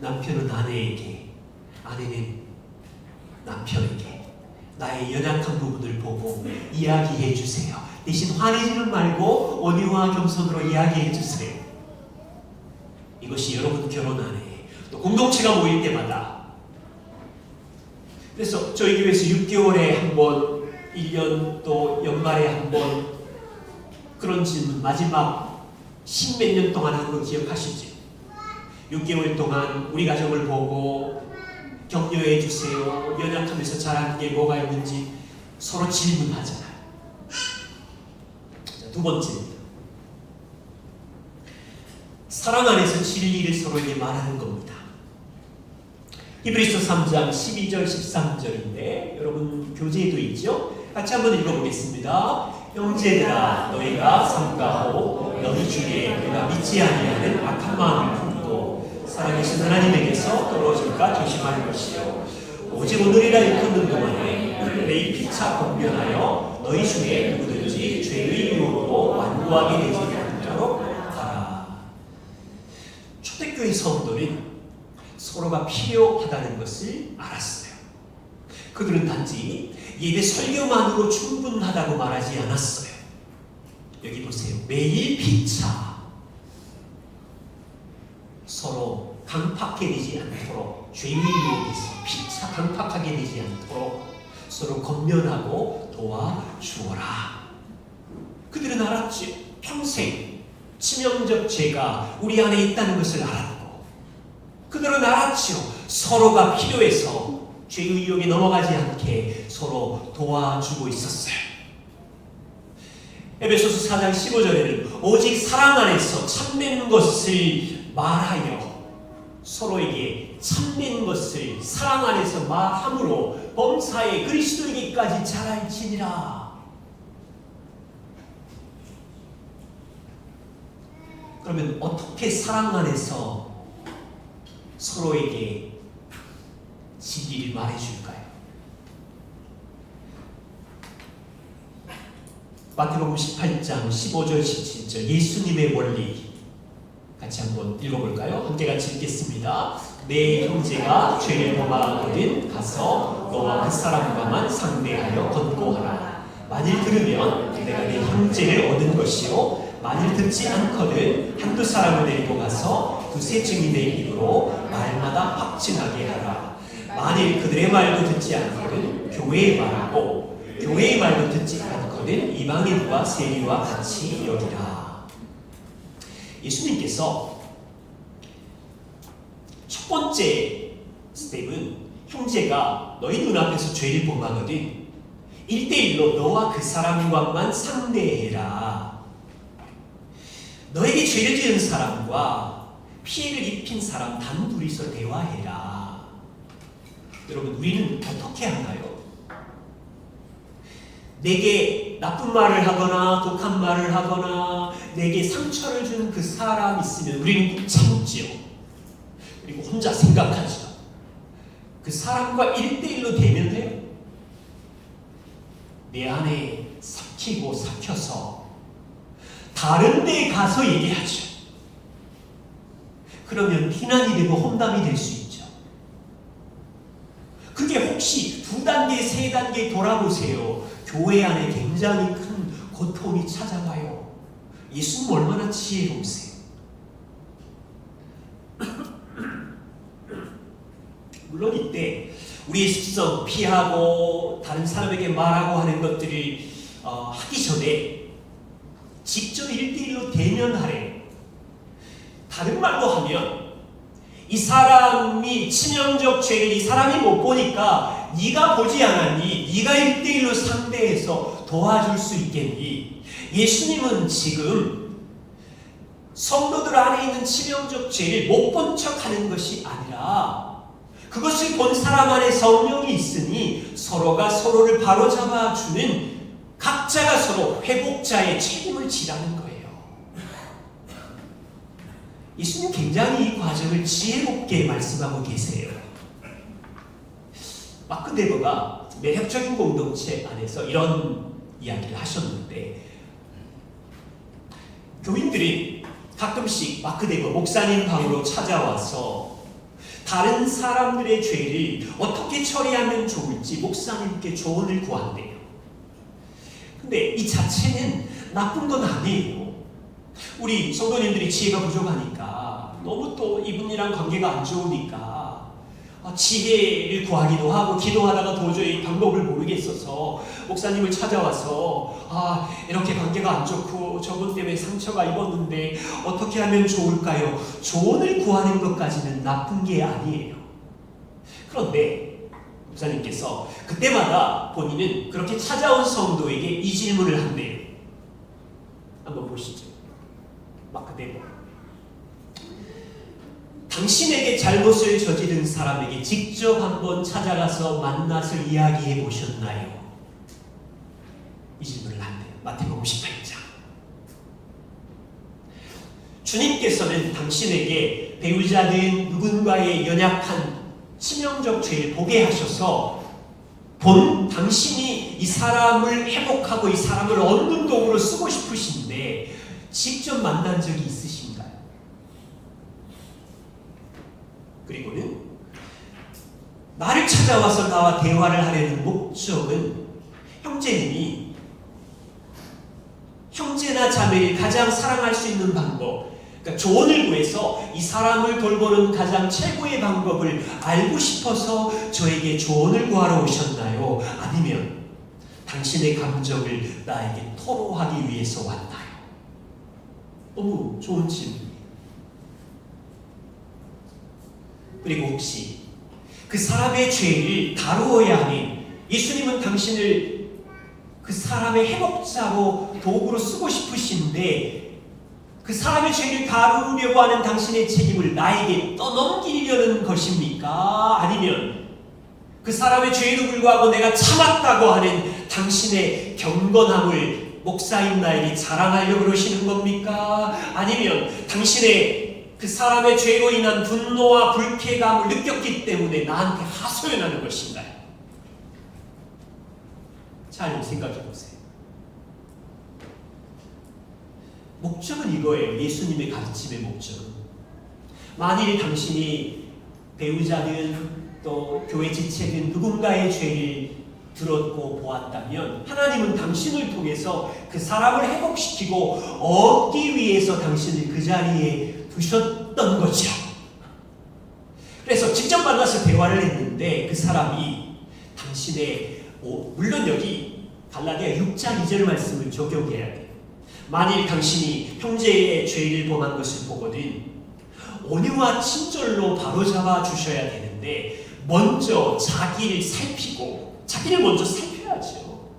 남편은 아내에게, 아내는 남편에게 나의 연약한 부분을 보고 이야기해 주세요. 대신 화내지는 말고 온유와 겸손으로 이야기해 주세요. 이것이 여러분 결혼 안에 또 공동체가 모일 때마다, 그래서 저희 교회에서 6개월에 한 번, 1년 또 연말에 한 번 그런 질문 마지막 10몇 년 동안 한 거 기억하시죠? 6개월 동안 우리 가정을 보고 격려해 주세요. 연약하면서 잘하는 게 뭐가 있는지 서로 질문하잖아요. 자, 두 번째입니다. 사랑 안에서 진리를 서로에게 말하는 겁니다. 히브리서 3장 12절 13절인데 여러분 교재에도 있죠? 같이 한번 읽어보겠습니다. 형제들아 너희가 삼가하고 너희 중에 내가 믿지 아니하는 악한 마음을 품고 사랑하신 하나님에게서 떨어질까 조심할 것이요 오직 오늘이라 일컫는 동안에 매일 피차 권면하여 너희 중에 누구든지 죄의 유혹으로 완고하게 되지 않도록 하라. 초대교회 성도는 서로가 필요하다는 것을 알았어요. 그들은 단지 예배 설교만으로 충분하다고 말하지 않았어요. 여기 보세요. 매일 피차 서로 강팍하게 되지 않도록 죄의 유혹에서 피차 강팍하게 되지 않도록 서로 권면하고 도와주어라. 그들은 알았지. 평생 치명적 죄가 우리 안에 있다는 것을 알았고 그들은 알았지요. 서로가 필요해서 죄의 유혹에 넘어가지 않게 서로 도와주고 있었어요. 에베소서 4장 15절에는 오직 사랑 안에서 참된 것을 말하여 서로에게 참된 것을 사랑 안에서 말함으로 범사에 그리스도에게까지 자랄지니라. 그러면 어떻게 사랑 안에서 서로에게 진리를 말해줄까요? 마태복음 18장 15절 17절 예수님의 원리 같이 한번 읽어볼까요? 함께 같이 읽겠습니다. 내 형제가 죄를 범하거든 가서 너와 그 사람과만 상대하여 권고하라. 만일 들으면 내가 내 형제를 얻은 것이요 만일 듣지 않거든 한두 사람을 데리고 가서 두세 증인의 입으로 말마다 확증하게 하라. 만일 그들의 말도 듣지 않거든 교회의 말하고 교회의 말도 듣지 않거든 이방인과 세리와 같이 여기라. 예수님께서 첫 번째 스텝은 형제가 너희 눈앞에서 죄를 범하거든 1대1로 너와 그 사람과만 상대해라. 너에게 죄를 지은 사람과 피해를 입힌 사람 단둘이서 대화해라. 여러분 우리는 어떻게 하나요? 내게 나쁜 말을 하거나 독한 말을 하거나 내게 상처를 준 그 사람 있으면 우리는 참지요. 그리고 혼자 생각하죠. 그 사람과 1대1로 대면해요. 내 안에 삭히고 삭혀서 다른 데에 가서 얘기하죠. 그러면 비난이 되고 험담이 될 수 있죠. 그게 혹시 2단계, 3단계 돌아보세요. 교회 안에 굉장히 큰 고통이 찾아와요. 예수님 얼마나 지혜로우세요. 물론 이때 우리의 습성 피하고 다른 사람에게 말하고 하는 것들을 하기 전에 직접 1대1로 대면하래. 다른 말로 하면 이 사람이 치명적 죄를 이 사람이 못 보니까 네가 보지 않았니? 네가 1대1로 상대해서 도와줄 수 있겠니? 예수님은 지금 성도들 안에 있는 치명적 죄를 못 본 척하는 것이 아니라 그것을 본 사람 안에 성령이 있으니 서로가 서로를 바로잡아주는 각자가 서로 회복자의 책임을 지라는 거예요. 예수님 굉장히 이 과정을 지혜롭게 말씀하고 계세요. 마크 데버가 매력적인 공동체 안에서 이런 이야기를 하셨는데 교인들이 가끔씩 마크 데버 목사님 방으로 찾아와서 다른 사람들의 죄를 어떻게 처리하면 좋을지 목사님께 조언을 구한대요. 근데 이 자체는 나쁜 건 아니에요. 우리 성도님들이 지혜가 부족하니까 너무 또 이분이랑 관계가 안 좋으니까 지혜를 구하기도 하고 기도하다가 도저히 방법을 모르겠어서 목사님을 찾아와서 이렇게 관계가 안 좋고 저분 때문에 상처가 입었는데 어떻게 하면 좋을까요? 조언을 구하는 것까지는 나쁜 게 아니에요. 그런데 목사님께서 그때마다 본인은 그렇게 찾아온 성도에게 이 질문을 한대요. 한번 보시죠. 마크 데버. 당신에게 잘못을 저지른 사람에게 직접 한번 찾아가서 만나서 이야기해 보셨나요? 이 질문을 한대요. 마태복음 18장. 주님께서는 당신에게 배우자든 누군가의 연약한 치명적 죄를 보게 하셔서 당신이 이 사람을 회복하고 이 사람을 얻는 도구로 쓰고 싶으신데 직접 만난 적이 있으신가요? 그리고는 나를 찾아와서 나와 대화를 하려는 목적은 형제님이 형제나 자매를 가장 사랑할 수 있는 방법, 그러니까 조언을 구해서 이 사람을 돌보는 가장 최고의 방법을 알고 싶어서 저에게 조언을 구하러 오셨나요? 아니면 당신의 감정을 나에게 토로하기 위해서 왔나요? 너무 좋은 질문이에요. 그리고 혹시 그 사람의 죄를 다루어야 하는 예수님은 당신을 그 사람의 회복자로 도구로 쓰고 싶으신데 그 사람의 죄를 다루려고 하는 당신의 책임을 나에게 떠넘기려는 것입니까? 아니면 그 사람의 죄에도 불구하고 내가 참았다고 하는 당신의 경건함을 목사인 나에게 자랑하려고 그러시는 겁니까? 아니면 당신의 그 사람의 죄로 인한 분노와 불쾌감을 느꼈기 때문에 나한테 하소연하는 것인가요? 잘 생각해 보세요. 목적은 이거예요. 예수님의 가르침의 목적은. 만일 당신이 배우자든 또 교회 지체든 누군가의 죄를 들었고 보았다면 하나님은 당신을 통해서 그 사람을 회복시키고 얻기 위해서 당신을 그 자리에 두셨던 거죠. 그래서 직접 만나서 대화를 했는데 그 사람이 당신의 물론 여기 갈라디아 6장 2절 말씀을 적용해야 돼요. 만일 당신이 형제의 죄를 범한 것을 보거든 온유와 친절로 바로잡아 주셔야 되는데 먼저 자기를 살피고 자기를 먼저 살펴야죠.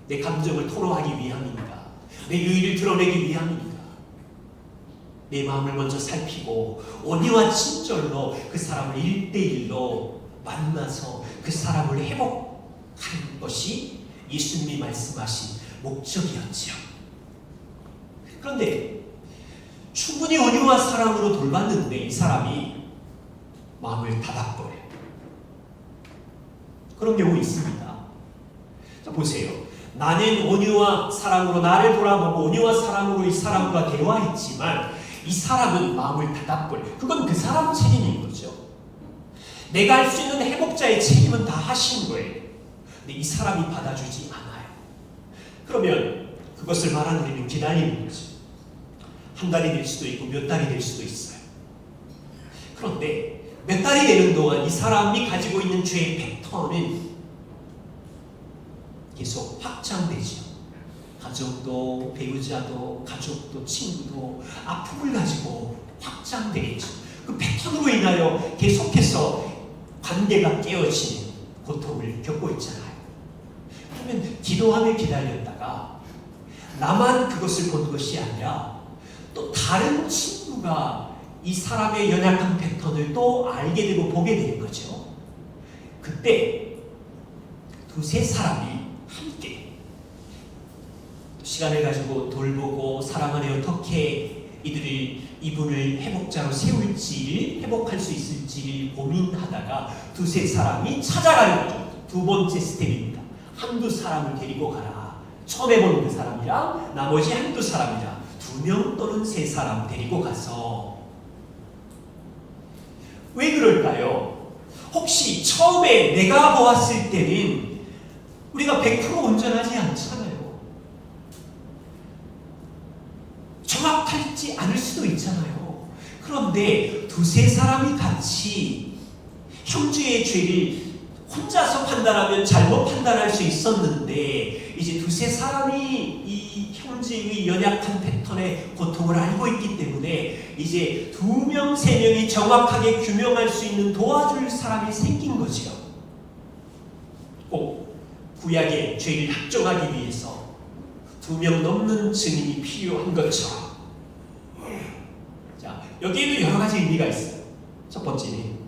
내 감정을 토로하기 위함입니다. 내 유의를 드러내기 위함입니다. 내 마음을 먼저 살피고 온유와 친절로 그 사람을 1대1로 만나서 그 사람을 회복하는 것이 예수님이 말씀하신 목적이었죠. 그런데 충분히 온유와 사랑으로 돌봤는데 이 사람이 마음을 닫아버려요. 그런 경우 있습니다. 자, 보세요. 나는 온유와 사랑으로 나를 돌아보고 온유와 사랑으로 이 사람과 대화했지만 이 사람은 마음을 닫아버려요. 그건 그 사람 책임인 거죠. 내가 할 수 있는 회복자의 책임은 다 하신 거예요. 근데 이 사람이 받아주지 않아요. 그러면 그것을 말하는 우리는 기다리는 거죠. 한 달이 될 수도 있고 몇 달이 될 수도 있어요. 그런데 몇 달이 되는 동안 이 사람이 가지고 있는 죄의 패턴은 계속 확장되죠. 가정도 배우자도 가족도 친구도 아픔을 가지고 확장되겠죠. 그 패턴으로 인하여 계속해서 관계가 깨어지는 고통을 겪고 있잖아요. 그러면 기도하며 기다렸다가 나만 그것을 본 것이 아니라 또 다른 친구가 이 사람의 연약한 패턴을 또 알게 되고 보게 되는 거죠. 그때 두세 사람이 함께 시간을 가지고 돌보고 사랑 안에 어떻게 이분을 회복자로 세울지를 회복할 수 있을지를 고민하다가 두세 사람이 찾아가는 거죠. 두 번째 스텝입니다. 한두 사람을 데리고 가라. 처음 해보는 그 사람이랑 나머지 한두 사람이랑 2명 또는 3사람 데리고 가서 왜 그럴까요? 혹시 처음에 내가 보았을 때는 우리가 100% 온전하지 않잖아요. 정확하지 않을 수도 있잖아요. 그런데 두세 사람이 같이 형제의 죄를 혼자서 판단하면 잘못 판단할 수 있었는데 이제 두세 사람이 이 형제의 연약한 패턴의 고통을 알고 있기 때문에 이제 2명, 3명이 정확하게 규명할 수 있는 도와줄 사람이 생긴 거죠. 꼭 구약의 죄를 확정하기 위해서 2명 넘는 증인이 필요한 것처럼 여기에도 여러 가지 의미가 있어요. 첫 번째는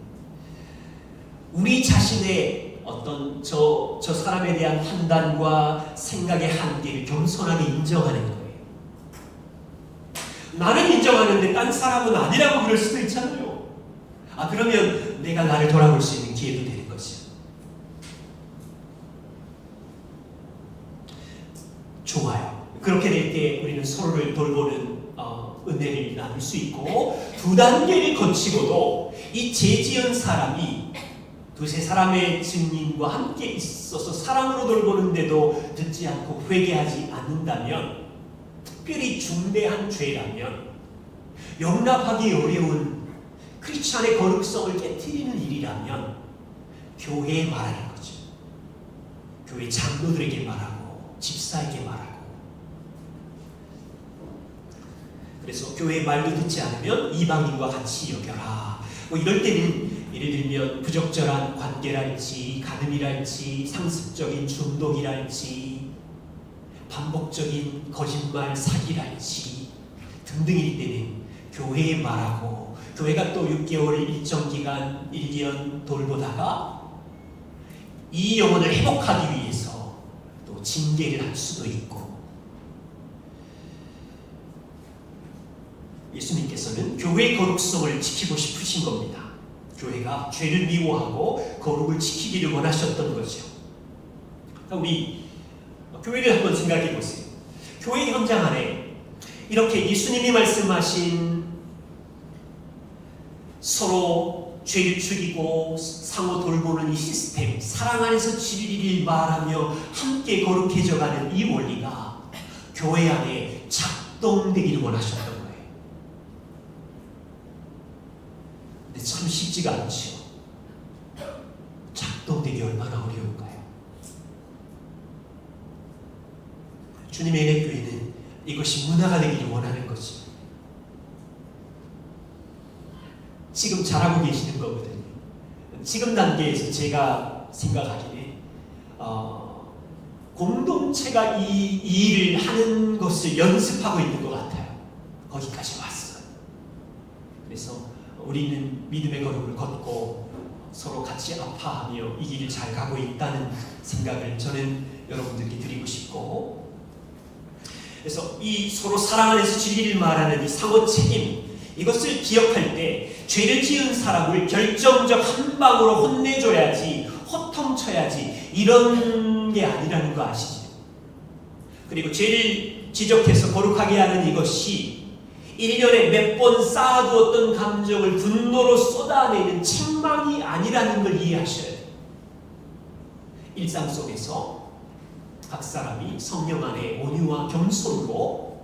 우리 자신의 어떤 저 사람에 대한 판단과 생각의 한계를 겸손하게 인정하는 거예요. 나는 인정하는데 딴 사람은 아니라고 그럴 수도 있잖아요. 그러면 내가 나를 돌아볼 수 있는 기회도 되는 거죠. 좋아요. 그렇게 될 때 우리는 서로를 돌보는 은혜를 나눌 수 있고, 두 단계를 거치고도 이 죄지은 사람이 두세 사람의 증인과 함께 있어서 사랑으로 돌보는데도 듣지 않고 회개하지 않는다면, 특별히 중대한 죄라면, 용납하기 어려운 크리스찬의 거룩성을 깨트리는 일이라면 교회에 말하는 거죠. 교회 장로들에게 말하고 집사에게 말하고. 그래서 교회의 말도 듣지 않으면 이방인과 같이 여겨라. 이럴 때는 예를 들면 부적절한 관계랄지, 간음이랄지, 상습적인 중독이랄지, 반복적인 거짓말, 사기랄지 등등일 때는 교회에 말하고, 교회가 또 6개월 일정 기간 1년 돌보다가 이 영혼을 회복하기 위해서 또 징계를 할 수도 있고, 예수님께서는 교회의 거룩성을 지키고 싶으신 겁니다. 교회가 죄를 미워하고 거룩을 지키기를 원하셨던 거죠. 우리 교회를 한번 생각해 보세요. 교회 현장 안에 이렇게 예수님이 말씀하신 서로 죄를 죽이고 상호 돌보는 이 시스템, 사랑 안에서 진리를 말하며 함께 거룩해져가는 이 원리가 교회 안에 작동되기를 원하셨던 거예요. 근데 참 쉽지가 않죠. 작동되기 얼마나 어려운가요? 주님의 은혜 교회는 이것이 문화가 되기를 원하는 거죠. 지금 잘하고 계시는 거거든요. 지금 단계에서 제가 생각하기에 공동체가 이 일을 하는 것을 연습하고 있는 것 같아요. 거기까지 왔어요. 그래서 우리는 믿음의 걸음을 걷고 서로 같이 아파하며 이 길을 잘 가고 있다는 생각을 저는 여러분들께 드리고 싶고, 그래서 이 서로 사랑 안에서 진리를 말하는 이 상호 책임, 이것을 기억할 때 죄를 지은 사람을 결정적 한 방으로 혼내줘야지, 호통쳐야지, 이런 게 아니라는 거 아시죠? 그리고 죄를 지적해서 거룩하게 하는 이것이 1년에 몇 번 쌓아두었던 감정을 분노로 쏟아내는 책망이 아니라는 걸 이해하셔야 돼요. 일상 속에서 각 사람이 성령 안에 온유와 겸손으로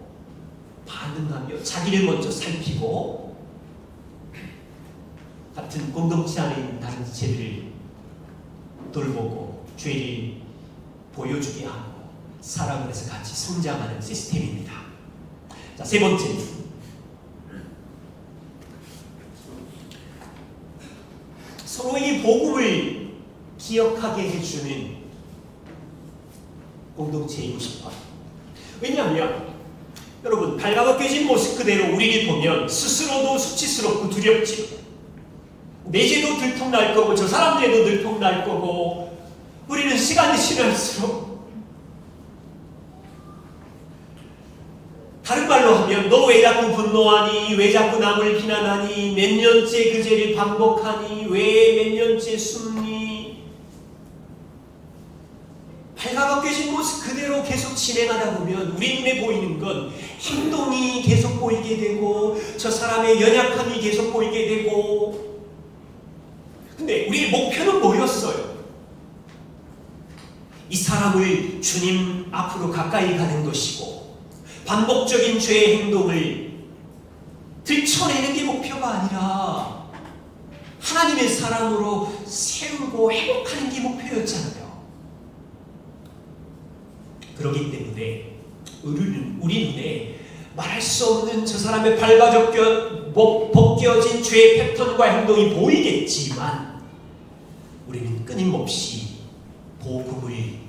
반응하며 자기를 먼저 살피고, 같은 공동체 안에 있는 다른 지체들을 돌보고 죄를 보여주게 하고 사랑을 해서 같이 성장하는 시스템입니다. 자, 세 번째, 서로의 복음을 기억하게 해주는 공동체이고 싶어요. 왜냐하면 여러분, 발가벗겨진 모습 그대로 우리를 보면 스스로도 수치스럽고 두렵지요. 내 죄도 들통날 거고 저 사람 죄도 들통날 거고, 우리는 시간이 지날수록, 다른 말로 하면 너 왜 자꾸 분노하니, 왜 자꾸 남을 비난하니, 몇 년째 그 죄를 반복하니, 왜 몇 년째 숨니, 발가벗겨진 모습 그대로 계속 진행하다 보면 우리 눈에 보이는 건 행동이 계속 보이게 되고 저 사람의 연약함이 계속 보이게 되고, 근데 우리의 목표는 뭐였어요? 이 사람을 주님 앞으로 가까이 가는 것이고 반복적인 죄의 행동을 들춰내는 게 목표가 아니라 하나님의 사랑으로 세우고 회복하는 게 목표였잖아요. 그렇기 때문에 우리 눈에 말할 수 없는 저 사람의 벗겨진 죄의 패턴과 행동이 보이겠지만 우리는 끊임없이 복음을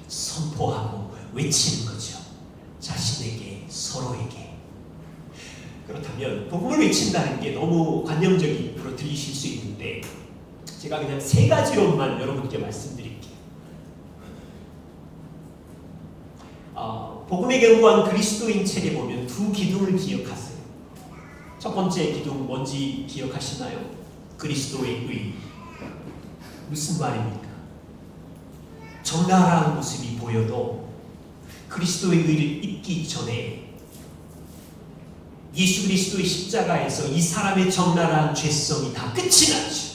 선포하고 외치는 거죠. 자신에게, 서로에게. 그렇다면 그렇다면 복음을 외친다는 게 너무 관념적으로 들리실 수 있는데 제가 그냥 세 가지로만 여러분께 말씀드릴게요. 복음에 견고한 그리스도인 책에 보면 두 기둥을 기억하세요. 첫 번째 기둥 뭔지 기억하시나요? 그리스도의 의. 무슨 말입니까? 정나라한 모습이 보여도 그리스도의 의를 입기 전에 예수 그리스도의 십자가에서 이 사람의 적나라한 죄성이 다 끝이 나죠.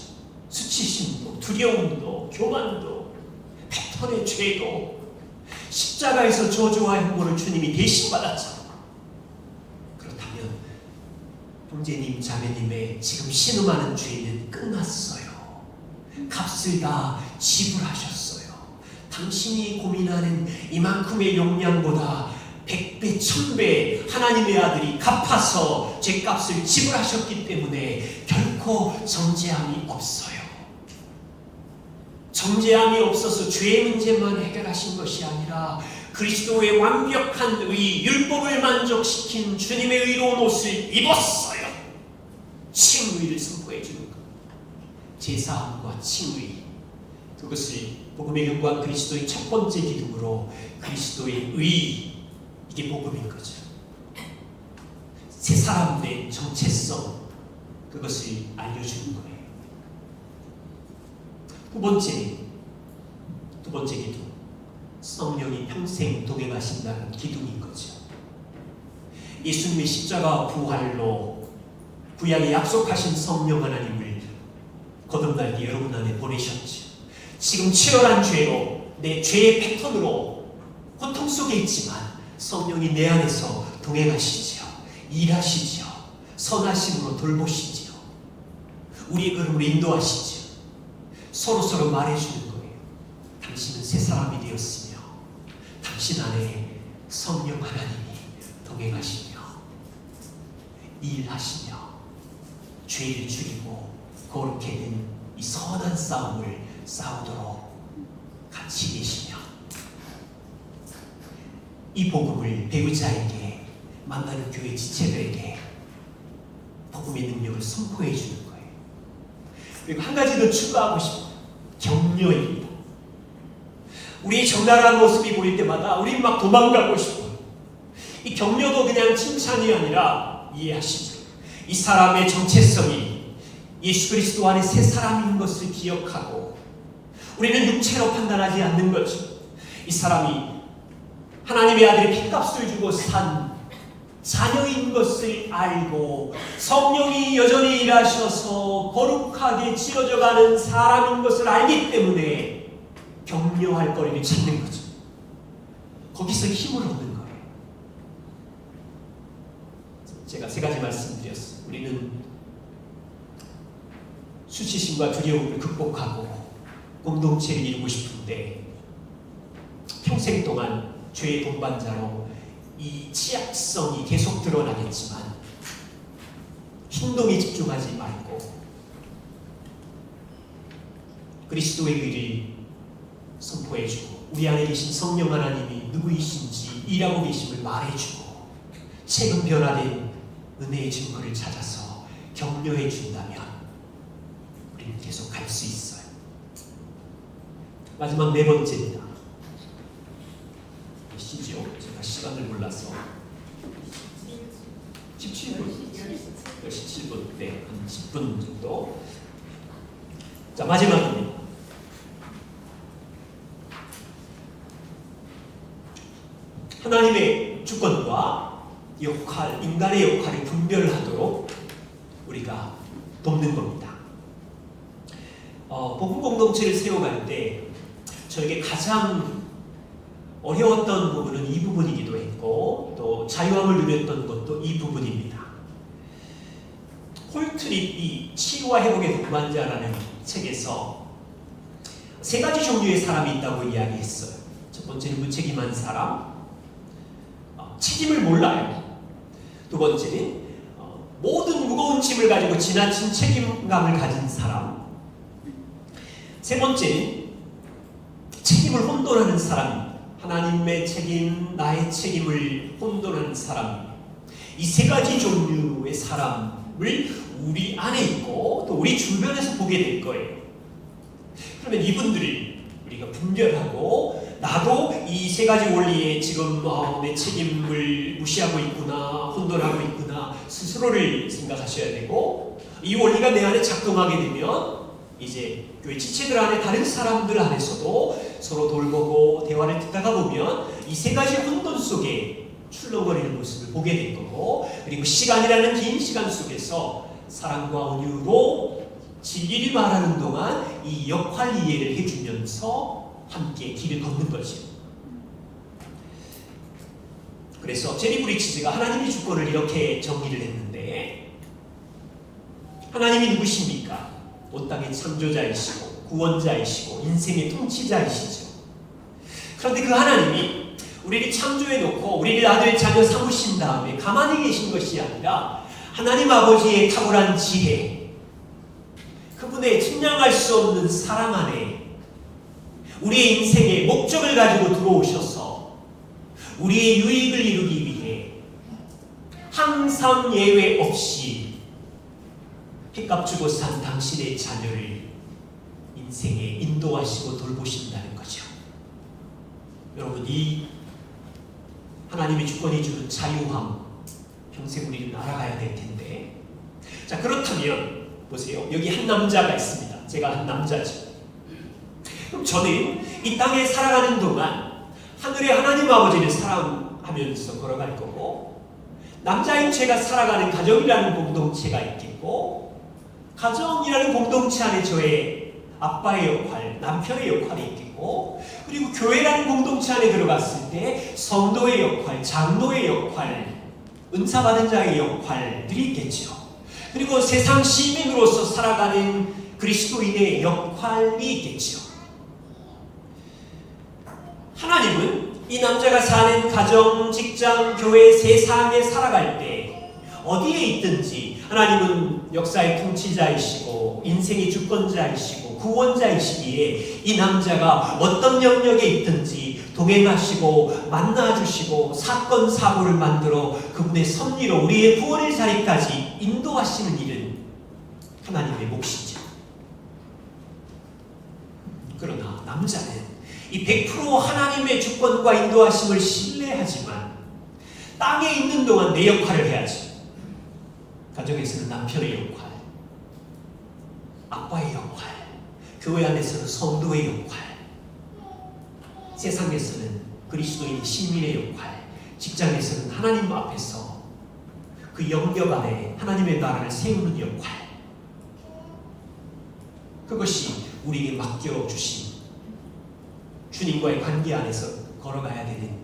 수치심도, 두려움도, 교만도, 패턴의 죄도 십자가에서 저주와 형벌을 주님이 대신 받았잖아요. 그렇다면 형제님, 자매님의 지금 신음하는 죄는 끝났어요. 값을 다 지불하셨어요. 당신이 고민하는 이만큼의 용량보다 100배, 1000배 하나님의 아들이 갚아서 죄값을 지불하셨기 때문에 결코 정죄함이 없어요. 정죄함이 없어서 죄의 문제만 해결하신 것이 아니라 그리스도의 완벽한 의, 율법을 만족시킨 주님의 의로운 옷을 입었어요. 칭의를 선포해 주는 것. 제사함과 칭의. 그것을 복음의 견고한 그리스도의 첫 번째 기둥으로 그리스도의 의, 이게 복음인 거죠. 새 사람 된 정체성, 그것을 알려주는 거예요. 두 번째 기둥, 성령이 평생 동행하신다는 기둥인 거죠. 예수님의 십자가 부활로 구약에 약속하신 성령 하나님을 거듭날게 여러분 안에 보내셨죠. 지금 치열한 죄로, 내 죄의 패턴으로 고통 속에 있지만 성령이 내 안에서 동행하시지요. 일하시지요. 선하심으로 돌보시지요. 우리의 걸음을 인도하시지요. 서로서로 말해주는 거예요. 당신은 새 사람이 되었으며 당신 안에 성령 하나님이 동행하시며 일하시며 죄를 죽이고 거룩해 된 이 선한 싸움을 싸우도록 같이 계시며 이 복음을 배우자에게, 만나는 교회 지체들에게 복음의 능력을 선포해 주는 거예요. 그리고 한 가지 더 추가하고 싶어요. 격려입니다. 우리의 적나라한 모습이 보일 때마다 우린 막 도망가고 싶어요. 이 격려도 그냥 칭찬이 아니라, 이해하시죠? 이 사람의 정체성이 예수 그리스도 안에 새 사람인 것을 기억하고 우리는 육체로 판단하지 않는 거죠. 이 사람이 하나님의 아들이 핏값을 주고 산 자녀인 것을 알고 성령이 여전히 일하셔서 거룩하게 지어져가는 사람인 것을 알기 때문에 격려할 거리를 찾는 거죠. 거기서 힘을 얻는 거예요. 제가 세 가지 말씀드렸어요. 우리는 수치심과 두려움을 극복하고 공동체를 이루고 싶은데 평생 동안 죄의 동반자로 이 취약성이 계속 드러나겠지만 행동에 집중하지 말고 그리스도의 의를 선포해주고 우리 안에 계신 성령 하나님이 누구이신지 일하고 계심을 말해주고 최근 변화된 은혜의 증거를 찾아서 격려해 준다면 우리는 계속 갈 수 있어요. 마지막 네 번째입니다. 시죠? 제가 시간을 몰라서 17분, 17분, 네, 한 10분 정도. 자, 마지막입니다. 하나님의 주권과 역할, 인간의 역할을 분별하도록 우리가 돕는 겁니다. 복음 공동체를 세워갈 때 저에게 가장 어려웠던 부분은 이 부분이기도 했고 또 자유함을 누렸던 것도 이 부분입니다. 홀트립이 치유와 회복의 동반자라는 책에서 세 가지 종류의 사람이 있다고 이야기했어요. 첫 번째는 무책임한 사람, 책임을 몰라요. 두 번째는 모든 무거운 짐을 가지고 지나친 책임감을 가진 사람, 세 번째는 책임을 혼돈하는 사람입니다. 하나님의 책임, 나의 책임을 혼돈하는 사람. 이 세 가지 종류의 사람을 우리 안에 있고 또 우리 주변에서 보게 될 거예요. 그러면 이분들을 우리가 분별하고 나도 이 세 가지 원리에 지금 내 책임을 무시하고 있구나, 혼돈하고 있구나 스스로를 생각하셔야 되고, 이 원리가 내 안에 작동하게 되면 이제 교회 지체들 안에 다른 사람들 안에서도 서로 돌보고 대화를 듣다가 보면 이 세 가지 혼돈 속에 출렁거리는 모습을 보게 될 거고, 그리고 시간이라는 긴 시간 속에서 사랑과 온유로 진리를 말하는 동안 이 역할 이해를 해주면서 함께 길을 걷는 거죠. 그래서 제리 브리치즈가 하나님의 주권을 이렇게 정의를 했는데, 하나님이 누구십니까? 온 땅의 창조자이시고 구원자이시고 인생의 통치자이시죠. 그런데 그 하나님이 우리를 창조해 놓고 우리를 아들의 자녀 삼으신 다음에 가만히 계신 것이 아니라 하나님 아버지의 탁월한 지혜, 그분의 측량할 수 없는 사랑 안에 우리의 인생의 목적을 가지고 들어오셔서 우리의 유익을 이루기 위해 항상 예외 없이 핏값 주고 산 당신의 자녀를 인생에 인도하시고 돌보신다는 거죠. 여러분, 이 하나님의 주권이 주는 자유함 평생 우리는 알아가야 될 텐데, 자, 그렇다면 보세요. 여기 한 남자가 있습니다. 제가 한 남자죠. 그럼 저는 이 땅에 살아가는 동안 하늘의 하나님 아버지를 사랑하면서 걸어갈 거고, 남자인 제가 살아가는 가정이라는 공동체가 있겠고, 가정이라는 공동체 안에 저의 아빠의 역할, 남편의 역할이 있겠고, 그리고 교회라는 공동체 안에 들어갔을 때 성도의 역할, 장로의 역할, 은사받은 자의 역할들이 있겠죠. 그리고 세상 시민으로서 살아가는 그리스도인의 역할이 있겠죠. 하나님은 이 남자가 사는 가정, 직장, 교회, 세상에 살아갈 때 어디에 있든지 하나님은 역사의 통치자이시고 인생의 주권자이시고 구원자이시기에 이 남자가 어떤 영역에 있든지 동행하시고 만나주시고 사건 사고를 만들어 그분의 섭리로 우리의 구원의 자리까지 인도하시는 일은 하나님의 몫이죠. 그러나 남자는 이 100% 하나님의 주권과 인도하심을 신뢰하지만 땅에 있는 동안 내 역할을 해야지. 가정에서는 남편의 역할, 아빠의 역할, 교회 안에서는 성도의 역할, 세상에서는 그리스도인의 시민의 역할, 직장에서는 하나님 앞에서 그 영역 안에 하나님의 나라를 세우는 역할, 그것이 우리에게 맡겨주신 주님과의 관계 안에서 걸어가야 되는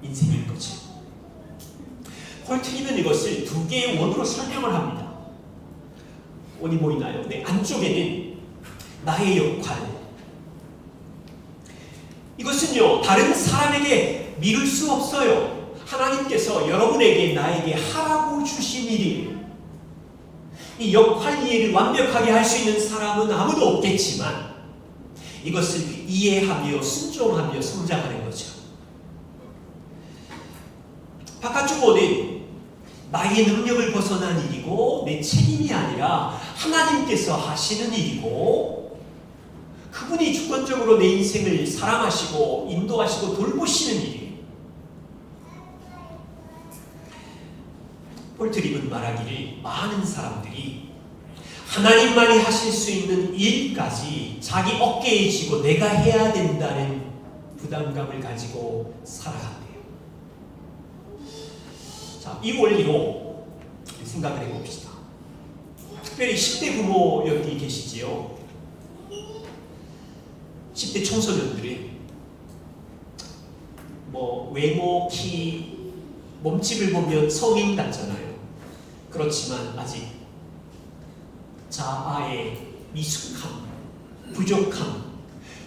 인생인 거죠. 폴트리는 이것을 두 개의 원으로 설명을 합니다. 원이 보이나요? 네, 안쪽에는 나의 역할, 이것은요 다른 사람에게 미룰 수 없어요. 하나님께서 여러분에게 나에게 하라고 주신 일이에요. 이 역할 이해를 완벽하게 할 수 있는 사람은 아무도 없겠지만 이것을 이해하며 순종하며 성장하는 거죠. 바깥쪽은 나의 능력을 벗어난 일이고 내 책임이 아니라 하나님께서 하시는 일이고 그분이 주권적으로 내 인생을 사랑하시고 인도하시고 돌보시는 일이에요. 폴트립은 말하기를 많은 사람들이 하나님만이 하실 수 있는 일까지 자기 어깨에 지고 내가 해야 된다는 부담감을 가지고 살아간대요. 자, 이 원리로 생각을 해봅시다. 특별히 10대 부모 여기 계시지요? 10대 청소년들은 외모, 키, 몸집을 보면 성인 같잖아요. 그렇지만 아직 자아의 미숙함, 부족함,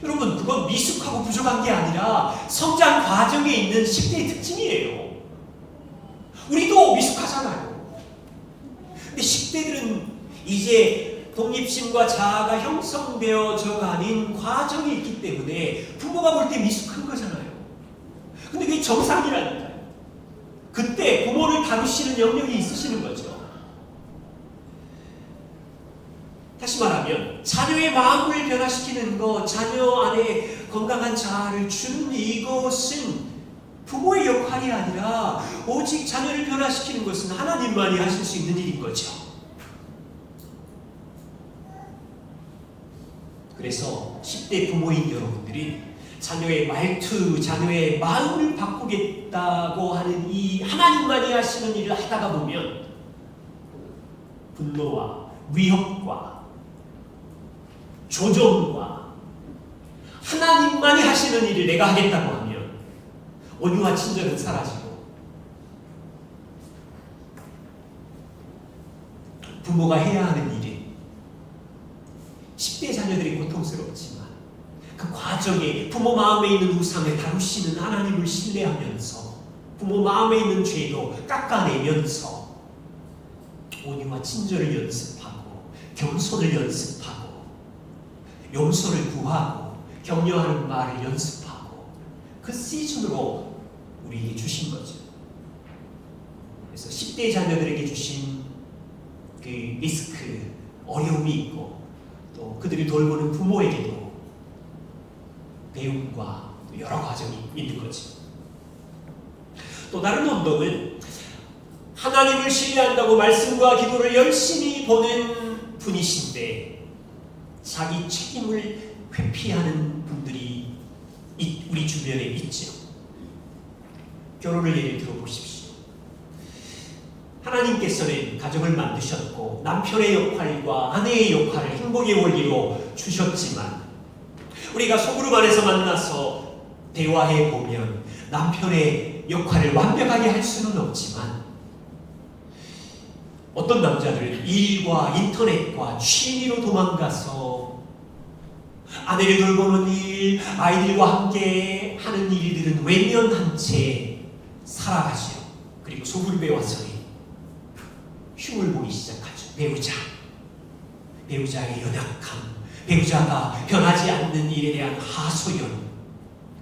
여러분 그건 미숙하고 부족한 게 아니라 성장 과정에 있는 10대의 특징이에요. 우리도 미숙하잖아요. 근데 10대들은 이제 독립심과 자아가 형성되어져 가는 과정이 있기 때문에 부모가 볼 때 미숙한 거잖아요. 근데 그게 정상이라니까요. 그때 부모를 다루시는 영역이 있으시는 거죠. 다시 말하면 자녀의 마음을 변화시키는 것, 자녀 안에 건강한 자아를 주는 이것은 부모의 역할이 아니라 오직 자녀를 변화시키는 것은 하나님만이 하실 수 있는 일인 거죠. 그래서 10대 부모인 여러분들이 자녀의 말투, 자녀의 마음을 바꾸겠다고 하는 이 하나님만이 하시는 일을 하다가 보면 분노와 위협과 조종과 하나님만이 하시는 일을 내가 하겠다고 하면 온유와 친절은 사라지고 부모가 해야 하는 일은 10대 자녀들이 고통스럽지만 그 과정에 부모 마음에 있는 우상을 다루시는 하나님을 신뢰하면서 부모 마음에 있는 죄도 깎아내면서 온유와 친절을 연습하고 겸손을 연습하고 용서를 구하고 격려하는 말을 연습하고 그 시즌으로 우리에게 주신 거죠. 그래서 10대 자녀들에게 주신 그 리스크, 어려움이 있고 또 그들을 돌보는 부모에게도 배움과 여러 과정이 있는 거죠. 또 다른 운동은 하나님을 신뢰한다고 말씀과 기도를 열심히 보는 분이신데 자기 책임을 회피하는 분들이 우리 주변에 있죠. 결혼을 예를 들어 보십시오. 하나님께서는 가정을 만드셨고 남편의 역할과 아내의 역할을 행복의 원리로 주셨지만 우리가 소그룹 안에서 만나서 대화해 보면 남편의 역할을 완벽하게 할 수는 없지만 어떤 남자들은 일과 인터넷과 취미로 도망가서 아내를 돌보는 일, 아이들과 함께 하는 일들은 외면한 채 살아가죠. 그리고 소그룹에 와서 흉을 보기 시작하죠. 배우자의 연약함, 배우자가 변하지 않는 일에 대한 하소연,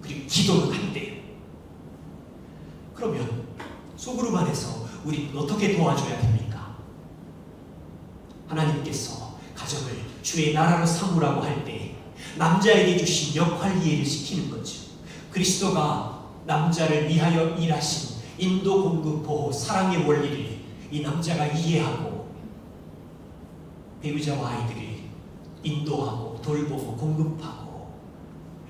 그리고 기도는 한대요. 그러면 소그룹 안에서 우리는 어떻게 도와줘야 됩니까? 하나님께서 가정을 주의 나라로 삼으라고 할 때 남자에게 주신 역할 이해를 시키는 거죠. 그리스도가 남자를 위하여 일하신 인도, 공급, 보호, 사랑의 원리를 이 남자가 이해하고 배우자와 아이들을 인도하고 돌보고 공급하고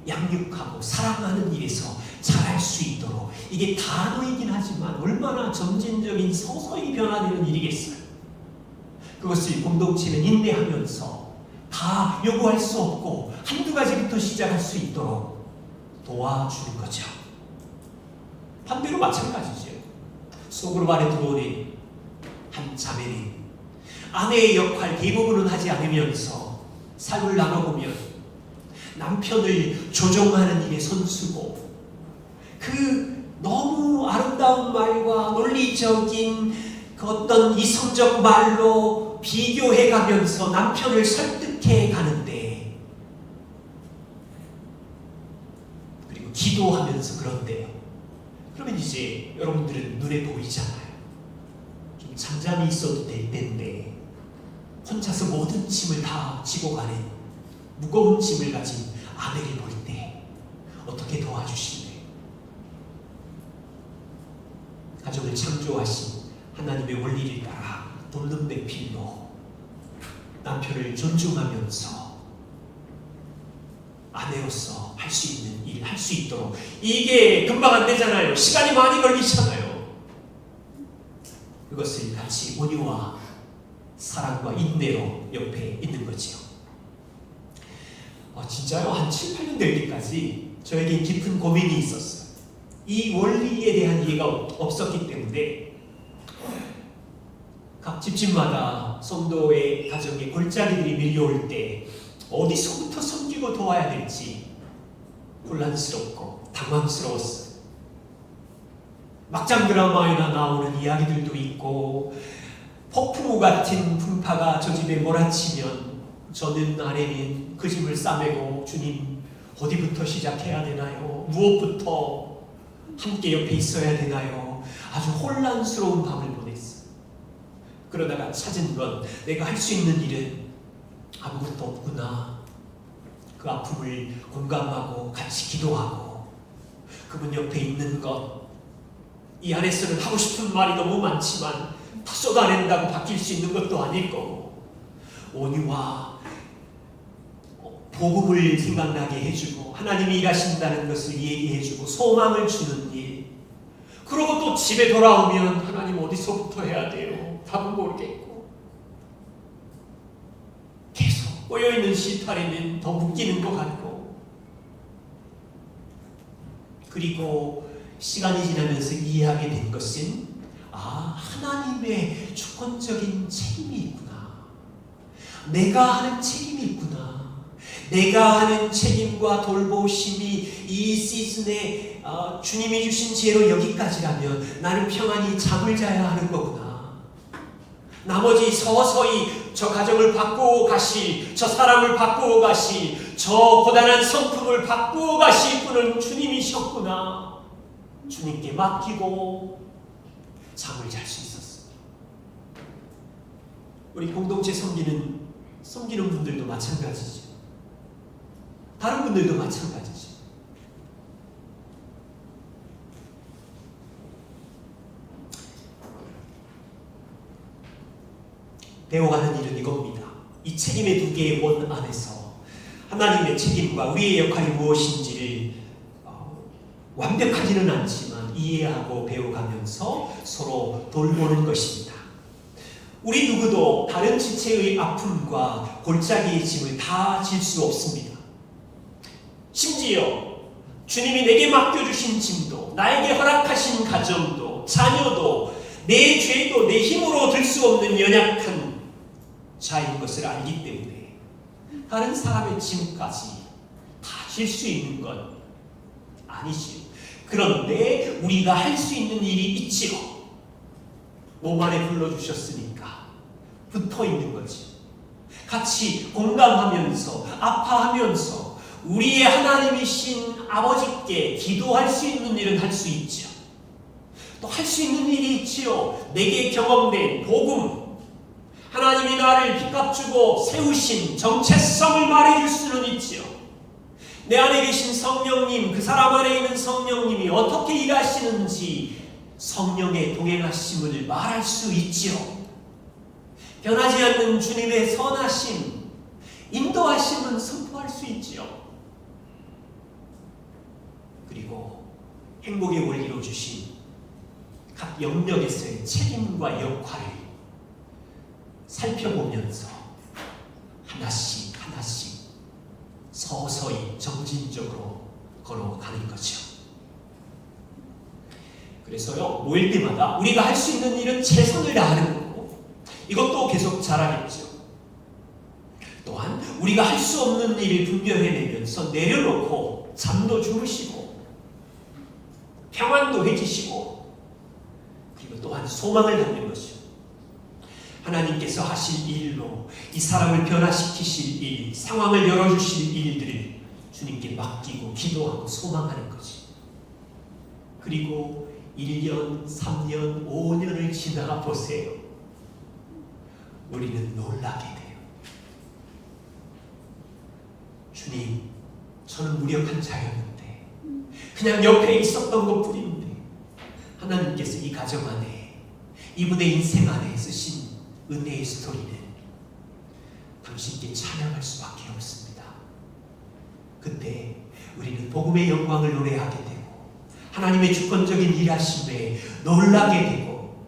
양육하고 사랑하는 일에서 잘할 수 있도록, 이게 단어이긴 하지만 얼마나 점진적인 서서히 변화되는 일이겠어요. 그것을 공동체는 인내하면서 다 요구할 수 없고 한두 가지부터 시작할 수 있도록 도와주는 거죠. 반대로 마찬가지죠. 소그룹 안에 들어오는 한 자매는 아내의 역할 대부분은 하지 않으면서 삶을 나눠보면 남편을 조종하는 일에 선수고 그 너무 아름다운 말과 논리적인 그 어떤 이성적 말로 비교해가면서 남편을 설득해 가는데, 그리고 기도하면서 그런데요. 그러면 이제 여러분들은 눈에 보이잖아요. 좀 잠잠히 있어도 될 텐데 혼자서 모든 짐을 다 지고 가는 무거운 짐을 가진 아내를 볼 때 어떻게 도와주실래요? 가정을 창조하신 하나님의 원리를 따라 돕는 배필로 남편을 존중하면서 아내로서 할 수 있는 일을 할 수 있도록, 이게 금방 안 되잖아요. 시간이 많이 걸리잖아요. 그것을 같이 온유와 사랑과 인내로 옆에 있는 거지요. 진짜요? 한 7, 8년 될 때까지 저에게 깊은 고민이 있었어요. 이 원리에 대한 이해가 없었기 때문에 각 집집마다 성도의 가정에 골짜기들이 밀려올 때 어디서부터 섬기고 도와야 될지 혼란스럽고 당황스러웠어요. 막장 드라마에나 나오는 이야기들도 있고 폭풍우 같은 풍파가 저 집에 몰아치면 저는 아내는 그 짐을 싸매고 주님 어디부터 시작해야 되나요? 무엇부터 함께 옆에 있어야 되나요? 아주 혼란스러운 밤을 보냈어. 그러다가 찾은 건 내가 할 수 있는 일은 아무것도 없구나. 그 아픔을 공감하고 같이 기도하고 그분 옆에 있는 것, 이 안에서는 하고 싶은 말이 너무 많지만 다 쏟아낸다고 바뀔 수 있는 것도 아닐 거고, 온유와 복음을 생각나게 해주고 하나님이 일하신다는 것을 얘기해주고 소망을 주는 일. 그러고 또 집에 돌아오면 하나님 어디서부터 해야 돼요? 답은 모르겠고 계속 꼬여있는 실타래는 더 묶이는 것 같고, 그리고 시간이 지나면서 이해하게 된 것은 하나님의 주권적인 책임이 있구나. 내가 하는 책임이 있구나. 내가 하는 책임과 돌보심이 이 시즌에 주님이 주신 지혜로 여기까지라면 나는 평안히 잠을 자야 하는 거구나. 나머지 서서히 저 가정을 바꾸어 가실, 저 사람을 바꾸어 가실, 저 고단한 성품을 바꾸어 가실 분은 주님이셨구나. 주님께 맡기고 잠을 잘 수 있었습니다. 우리 공동체 섬기는 분들도 마찬가지죠. 다른 분들도 마찬가지죠. 배워가는 일은 이겁니다. 이 책임의 두 개의 원 안에서 하나님의 책임과 우리의 역할이 무엇인지를 완벽하지는 않지만 이해하고 배워가면서 서로 돌보는 것입니다. 우리 누구도 다른 지체의 아픔과 골짜기의 짐을 다 질 수 없습니다. 심지어 주님이 내게 맡겨주신 짐도, 나에게 허락하신 가정도, 자녀도, 내 죄도 내 힘으로 들 수 없는 연약한 자인 것을 알기 때문에 다른 사람의 짐까지 다 질 수 있는 건 아니지요. 그런데 우리가 할 수 있는 일이 있지요. 몸 안에 불러주셨으니까 붙어 있는 거지. 같이 공감하면서 아파하면서 우리의 하나님이신 아버지께 기도할 수 있는 일은 할 수 있죠. 또 할 수 있는 일이 있지요. 내게 경험된 복음, 하나님이 나를 빚값주고 세우신 정체성을 말해줄 수는 있지요. 내 안에 계신 성령님, 그 사람 안에 있는 성령님이 어떻게 일하시는지 성령의 동행하심을 말할 수 있지요. 변하지 않는 주님의 선하심, 인도하심은 선포할 수 있지요. 그리고 행복의 원리로 주신 각 영역에서의 책임과 역할을 살펴보면서 하나씩 서서히 정진적으로 걸어가는 거죠. 그래서요, 모일 때마다 우리가 할 수 있는 일은 최선을 다하는 거고, 이것도 계속 잘하겠죠. 또한 우리가 할 수 없는 일을 분별해내면서 내려놓고 잠도 주무시고 평안도 해주시고, 그리고 또한 소망을 갖는 것이죠. 하나님께서 하실 일로 이 사람을 변화시키실 일, 상황을 열어주실 일들을 주님께 맡기고 기도하고 소망하는 거지. 그리고 1년, 3년, 5년을 지나 보세요. 우리는 놀라게 돼요. 주님, 저는 무력한 자였는데 그냥 옆에 있었던 것뿐인데 하나님께서 이 가정 안에, 이분의 인생 안에 쓰신 은혜의 스토리는 당신께 찬양할 수밖에 없습니다. 그때 우리는 복음의 영광을 노래하게 되고 하나님의 주권적인 일하심에 놀라게 되고,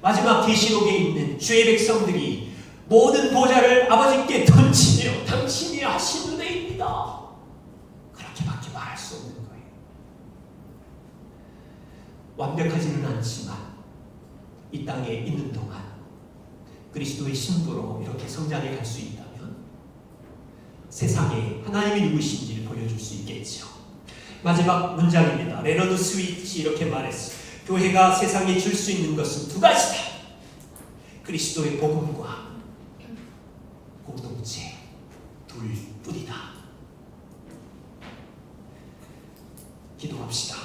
마지막 계시록에 있는 주의 백성들이 모든 보좌를 아버지께 던지며 당신이 하신 은혜입니다, 그렇게밖에 말할 수 없는 거예요. 완벽하지는 않지만 이 땅에 있는 동안 그리스도의 신부로 이렇게 성장해 갈 수 있다면 세상에 하나님이 누구신지를 보여줄 수 있겠죠. 마지막 문장입니다. 레너드 스위치 이렇게 말했어요. 교회가 세상에 줄 수 있는 것은 두 가지다. 그리스도의 복음과 공동체, 둘뿐이다. 기도합시다.